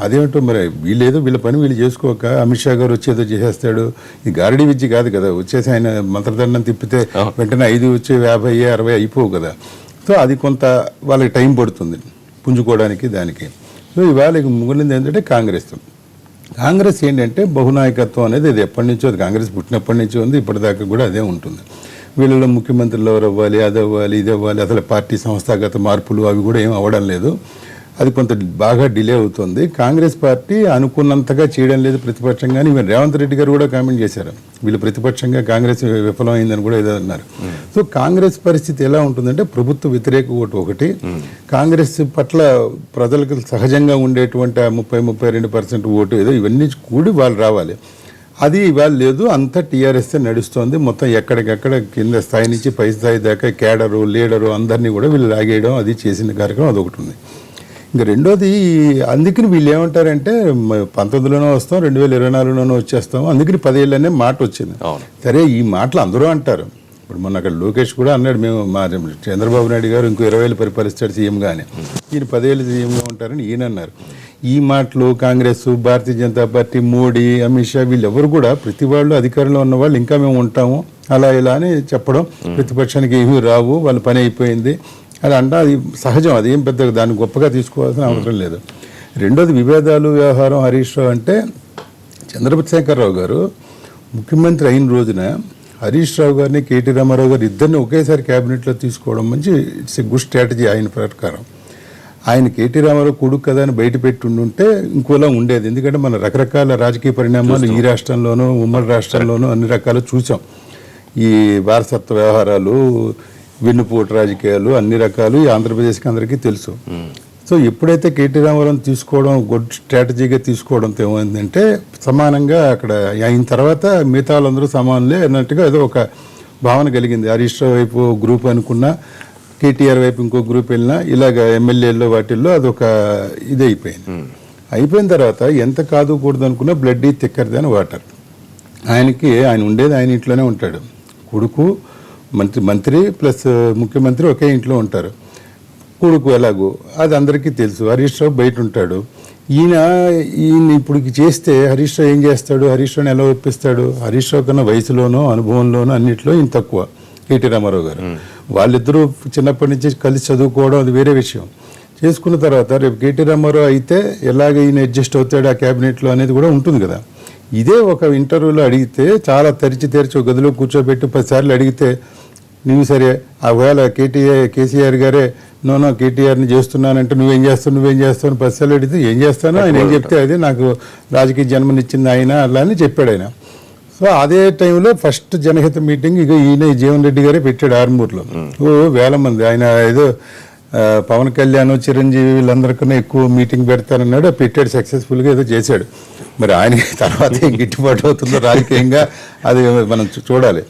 B: అదేమిటో మరి వీళ్ళేదో వీళ్ళ పని వీళ్ళు చేసుకోక అమిత్ షా గారు వచ్చి ఏదో చేసేస్తాడు. ఈ గారడీ విద్య కాదు కదా, వచ్చేసి ఆయన మంత్రదండం తిప్పితే వెంటనే 5 వచ్చి 50, 60 అయిపోవు కదా. సో అది కొంత వాళ్ళకి టైం పడుతుంది పుంజుకోవడానికి దానికి. సో ఇవాళ మిగిలింది ఏంటంటే కాంగ్రెస్ ఏంటంటే బహునాయకత్వం అనేది అది ఎప్పటి నుంచో, అది కాంగ్రెస్ పుట్టినప్పటి నుంచో ఉంది, ఇప్పటిదాకా కూడా అదే ఉంటుంది. వీళ్ళలో ముఖ్యమంత్రులు ఎవరు అవ్వాలి, అది అవ్వాలి, ఇది అవ్వాలి, అసలు పార్టీ సంస్థాగత మార్పులు అవి కూడా ఏం అవ్వడం లేదు. అది కొంత బాగా డిలే అవుతుంది. కాంగ్రెస్ పార్టీ అనుకున్నంతగా చేయడం లేదు ప్రతిపక్షంగానే. ఈవెన్ రేవంత్ రెడ్డి గారు కూడా కామెంట్ చేశారు, వీళ్ళు ప్రతిపక్షంగా కాంగ్రెస్ విఫలమైందని కూడా ఏదో అన్నారు. సో కాంగ్రెస్ పరిస్థితి ఎలా ఉంటుందంటే ప్రభుత్వ వ్యతిరేక ఓటు ఒకటి, కాంగ్రెస్ పట్ల ప్రజలకు సహజంగా ఉండేటువంటి 30-32% ఓటు ఏదో ఇవన్నీ కూడి వాళ్ళు రావాలి. అది ఇవాళ లేదు, అంతా టీఆర్ఎస్ నడుస్తోంది. మొత్తం ఎక్కడికక్కడ కింద స్థాయి నుంచి పై స్థాయి దాకా క్యాడరు లీడరు అందరినీ కూడా వీళ్ళు లాగేయడం అది చేసిన కార్యక్రమం అదొకటి ఉంది. ఇంకా రెండోది అందుకని వీళ్ళు ఏమంటారంటే 19లోనో వస్తాం 2024లోనో వచ్చేస్తాం, అందుకని 10 ఏళ్ళనే మాట వచ్చింది. సరే ఈ మాటలు అందరూ అంటారు. ఇప్పుడు మొన్న అక్కడ లోకేష్ కూడా అన్నాడు, మేము మా చంద్రబాబు నాయుడు గారు ఇంకో 20 ఏళ్ళు పరిపాలిస్తాడు సీఎంగా అని, ఈయన 10 ఏళ్ళు సీఎంగా ఉంటారని ఈయన అన్నారు. ఈ మాటలు కాంగ్రెస్, భారతీయ జనతా పార్టీ, మోడీ, అమిత్ షా వీళ్ళెవరు కూడా ప్రతి వాళ్ళు అధికారంలో ఉన్న వాళ్ళు ఇంకా మేము ఉంటాము అలా ఇలా అని చెప్పడం, ప్రతిపక్షానికి ఏమీ రావు వాళ్ళ పని అయిపోయింది అది అంటే అది సహజం, అదేం పెద్ద దాన్ని గొప్పగా తీసుకోవాల్సిన అవసరం లేదు. రెండోది విభేదాలు వ్యవహారం హరీష్ రావు అంటే చంద్రశేఖరరావు గారు ముఖ్యమంత్రి అయిన రోజున హరీష్ రావు గారిని కేటీ రామారావు గారు ఇద్దరిని ఒకేసారి క్యాబినెట్లో తీసుకోవడం మంచి ఇట్స్ ఎ గుడ్ స్ట్రాటజీ. ఆయన ప్రకారం ఆయన కేటీ రామారావు కొడుకు కదా అని బయట పెట్టుంటే ఇంకోలా ఉండేది. ఎందుకంటే మన రకరకాల రాజకీయ పరిణామాలు ఈ రాష్ట్రంలోనూ ఉమ్మడి రాష్ట్రంలోనూ అన్ని రకాలు చూసాం. ఈ వారసత్వ వ్యవహారాలు, వెన్నుపోటు రాజకీయాలు అన్ని రకాలు ఈ ఆంధ్రప్రదేశ్కి అందరికీ తెలుసు. సో ఎప్పుడైతే కేటీ రామారావుని తీసుకోవడం గుడ్ స్ట్రాటజీగా తీసుకోవడంతో ఏమైందంటే సమానంగా అక్కడ అయిన తర్వాత మిగతా వాళ్ళందరూ సమానులే అన్నట్టుగా ఏదో ఒక భావన కలిగింది. హరీష్ రావు వైపు గ్రూప్ అనుకున్నా, కేటీఆర్ వైపు ఇంకో గ్రూప్ వెళ్ళినా ఇలాగ ఎమ్మెల్యేల్లో వాటిల్లో అదొక ఇది అయిపోయింది. అయిపోయిన తర్వాత ఎంత కాదు కూడదు అనుకున్నా బ్లడ్ ఈ థిక్కర్ దాన్ వాటర్. ఆయన ఉండేది ఆయన ఇంట్లోనే ఉంటాడు. కొడుకు మంత్రి ప్లస్ ముఖ్యమంత్రి ఒకే ఇంట్లో ఉంటారు. కొడుకు ఎలాగో అది అందరికీ తెలుసు. హరీష్ రావు బయట ఉంటాడు. ఈయన ఇప్పుడు చేస్తే హరీష్ రావు ఏం చేస్తాడు, హరీష్ రావుని ఎలా ఒప్పిస్తాడు? హరీష్ రావు కన్నా వయసులోనో అనుభవంలోనో అన్నింటిలో ఈయన తక్కువ కేటీ రామారావు గారు. వాళ్ళిద్దరూ చిన్నప్పటి నుంచి కలిసి చదువుకోవడం అది వేరే విషయం. చేసుకున్న తర్వాత రేపు కేటీ రామారావు అయితే ఎలాగ ఈయన అడ్జస్ట్ అవుతాడు ఆ క్యాబినెట్లో అనేది కూడా ఉంటుంది కదా. ఇదే ఒక ఇంటర్వ్యూలో అడిగితే చాలా తెరిచి ఒక గదిలో కూర్చోబెట్టి 10 సార్లు అడిగితే నువ్వు సరే ఒకవేళ కేసీఆర్ గారే నో కేటీఆర్ని చేస్తున్నానంటే నువ్వేం చేస్తావు 10 సార్లు అడిగితే ఏం చేస్తాను ఆయన ఏం చెప్తే అదే నాకు రాజకీయ జన్మనిచ్చింది ఆయన అలా అని చెప్పాడు ఆయన. సో అదే టైంలో ఫస్ట్ జనహిత మీటింగ్ ఇక ఈయన జీవన్ రెడ్డి గారే పెట్టాడు ఆర్మూర్లో. వేల మంది ఆయన ఏదో పవన్ కళ్యాణ్ చిరంజీవి వీళ్ళందరికన్నా ఎక్కువ మీటింగ్ పెడతానన్నాడు, పెట్టాడు సక్సెస్ఫుల్గా ఏదో చేశాడు. మరి ఆయనకి తర్వాత ఏం గిట్టుబాటు అవుతుందో రాజకీయంగా అది మనం చూడాలి.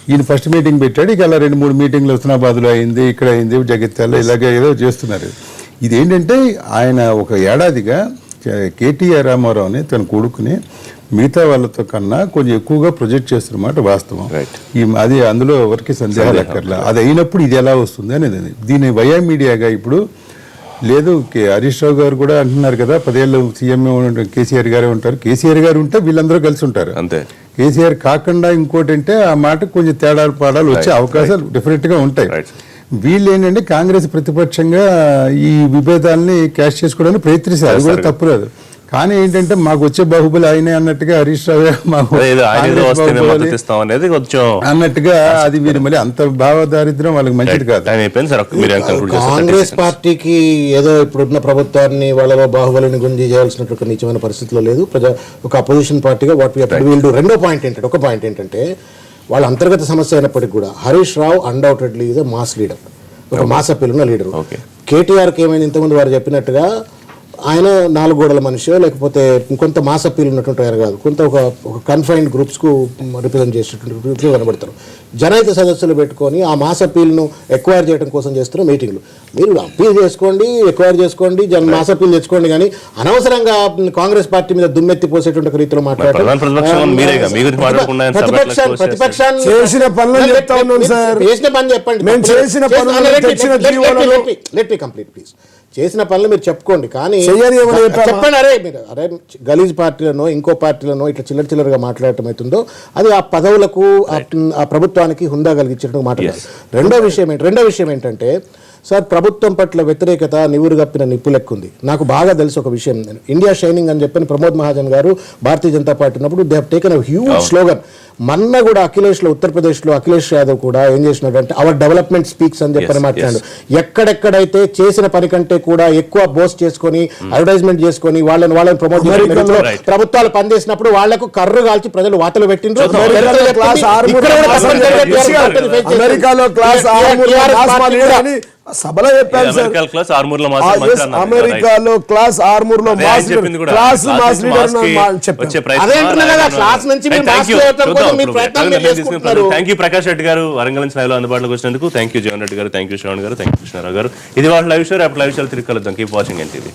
B: ఈయన ఫస్ట్ మీటింగ్ పెట్టాడు, ఇక అలా 2-3 మీటింగ్లు హుస్నాబాద్లో అయింది, ఇక్కడ అయింది, జగిత్యాలలో ఇలాగే ఏదో చేస్తున్నారు. ఇదేంటంటే ఆయన ఒక ఏడాదిగా కేటీఆర్ రామారావుని తన కొడుకుని మిగతా వాళ్ళతో కన్నా కొంచెం ఎక్కువగా ప్రొజెక్ట్ చేస్తున్నమాట వాస్తవం. అది అందులో ఎవరికి సందేహాలు ఎక్కర్లా. అది అయినప్పుడు ఇది ఎలా వస్తుంది అనేది దీని వయా మీడియాగా ఇప్పుడు లేదు హరీష్ రావు గారు కూడా అంటున్నారు కదా 10 ఏళ్ళు సీఎం కేసీఆర్ గారే ఉంటారు. కేసీఆర్ గారు ఉంటే వీళ్ళందరూ కలిసి ఉంటారు.
A: అంతే.
B: కేసీఆర్ కాకుండా ఇంకోటి అంటే ఆ మాట కొంచెం తేడాలు పాడాలు వచ్చే అవకాశాలు డెఫినెట్ గా ఉంటాయి. వీళ్ళు ఏంటంటే కాంగ్రెస్ ప్రతిపక్షంగా ఈ విభేదాలని క్యాష్ చేసుకోవడానికి ప్రయత్నిస్తారు. అది కూడా తప్పులేదు. కానీ ఏంటంటే మాకు వచ్చే బాహుబలి ఆయనే అన్నట్టుగా హరీష్ రావు మాకు అన్నట్టుగా అది వీరు మళ్ళీ అంత భావదారిద్ర్యం వాళ్ళకి మంచిది కాదు.
C: కాంగ్రెస్ పార్టీకి ఏదో ఇప్పుడున్న ప్రభుత్వాన్ని వాళ్ళలో బాహుబలిని గుంజి చేయాల్సినటువంటి నిజమైన పరిస్థితిలో లేదు. ఒక అపోజిషన్ పార్టీగా వాట్ వీల్ డూ. రెండో పాయింట్ ఏంటంటే ఒక పాయింట్ ఏంటంటే వాళ్ళ అంతర్గత సమస్య అయినప్పటికీ కూడా Harish Rao undoubtedly is mass leader, ఒక మాస్ అప్పీల్ ఉన్న లీడర్. కేటీఆర్కి ఏమైంది ఇంతకుముందు వారు చెప్పినట్టుగా ఆయన 4 గోడల మనిషి లేకపోతే కొంత మాస్ అప్పీల్ ఉన్నటువంటి ఆయన కాదు, కొంత ఒక కన్ఫైన్డ్ గ్రూప్స్కు రిప్రజెంట్ చేసేటువంటి గ్రూప్స్ కనబడతారు. జనహిత సదస్సులు పెట్టుకొని ఆ మాస్ అప్పీల్ను ఎక్వైర్ చేయడం కోసం చేస్తున్న మీటింగ్లు. మీరు అప్పీల్ చేసుకోండి, ఎక్వైర్ చేసుకోండి, మాస్ అప్పీల్ తెచ్చుకోండి, కానీ అనవసరంగా కాంగ్రెస్ పార్టీ మీద దుమ్మెత్తి పోసేటువంటి రీతిలో మాట్లాడారు. ప్రతిపక్షాన్ని చేసిన పనులు చేసిన పనులు మీరు చెప్పుకోండి, కానీ చెప్పండి. అరే గలీజ్ పార్టీలను ఇంకో పార్టీలను ఇట్లా చిల్లరగా మాట్లాడటం అవుతుందో అది ఆ పదవులకు ఆ ప్రభుత్వానికి హుందా కలిగించడం మాట్లాడారు. రెండో విషయం ఏంటంటే సార్, ప్రభుత్వం పట్ల వ్యతిరేకత నివురుగప్పిన నిప్పులెక్కుంది. నాకు బాగా తెలుసు ఒక విషయం. ఇండియా షైనింగ్ అని చెప్పని ప్రమోద్ మహాజన్ గారు భారతీయ జనతా పార్టీ ఉన్నప్పుడు they have taken a huge slogan. మొన్న కూడా ఉత్తరప్రదేశ్లో అఖిలేష్ యాదవ్ కూడా ఏం చేసినాడంటే అవర్ డెవలప్మెంట్ స్పీక్స్ అని చెప్పని మాట్లాడాడు. ఎక్కడెక్కడైతే చేసిన పని కంటే కూడా ఎక్కువ బోస్ట్ చేసుకొని అడ్వర్టైజ్మెంట్ చేసుకొని వాళ్ళని ప్రమోట్ చేసిన ప్రభుత్వాలు పనిచేసినప్పుడు వాళ్లకు కర్రు కాల్చి ప్రజలు వార్తలు పెట్టిండ్రు.
F: సభలో చెప్పారు సార్, అమెరికాలో క్లాస్ ఆర్మూర్ లో
A: ప్రకాష్ రెడ్డి గారు వరంగల్ నుంచి లైవ్ లో అందుబాటులోకి వచ్చినందుకు థ్యాంక్ యూ. జగన్ రెడ్డి గారు, థ్యాంక్ యూ శ్రవణ్ గారు, థ్యాంక్ యూ కృష్ణారావు గారు. ఇది వాళ్ళ లైవ్ షో. రేపు లైవ్ షో తిరిగి కలుద్దాం. Keep watching NTV.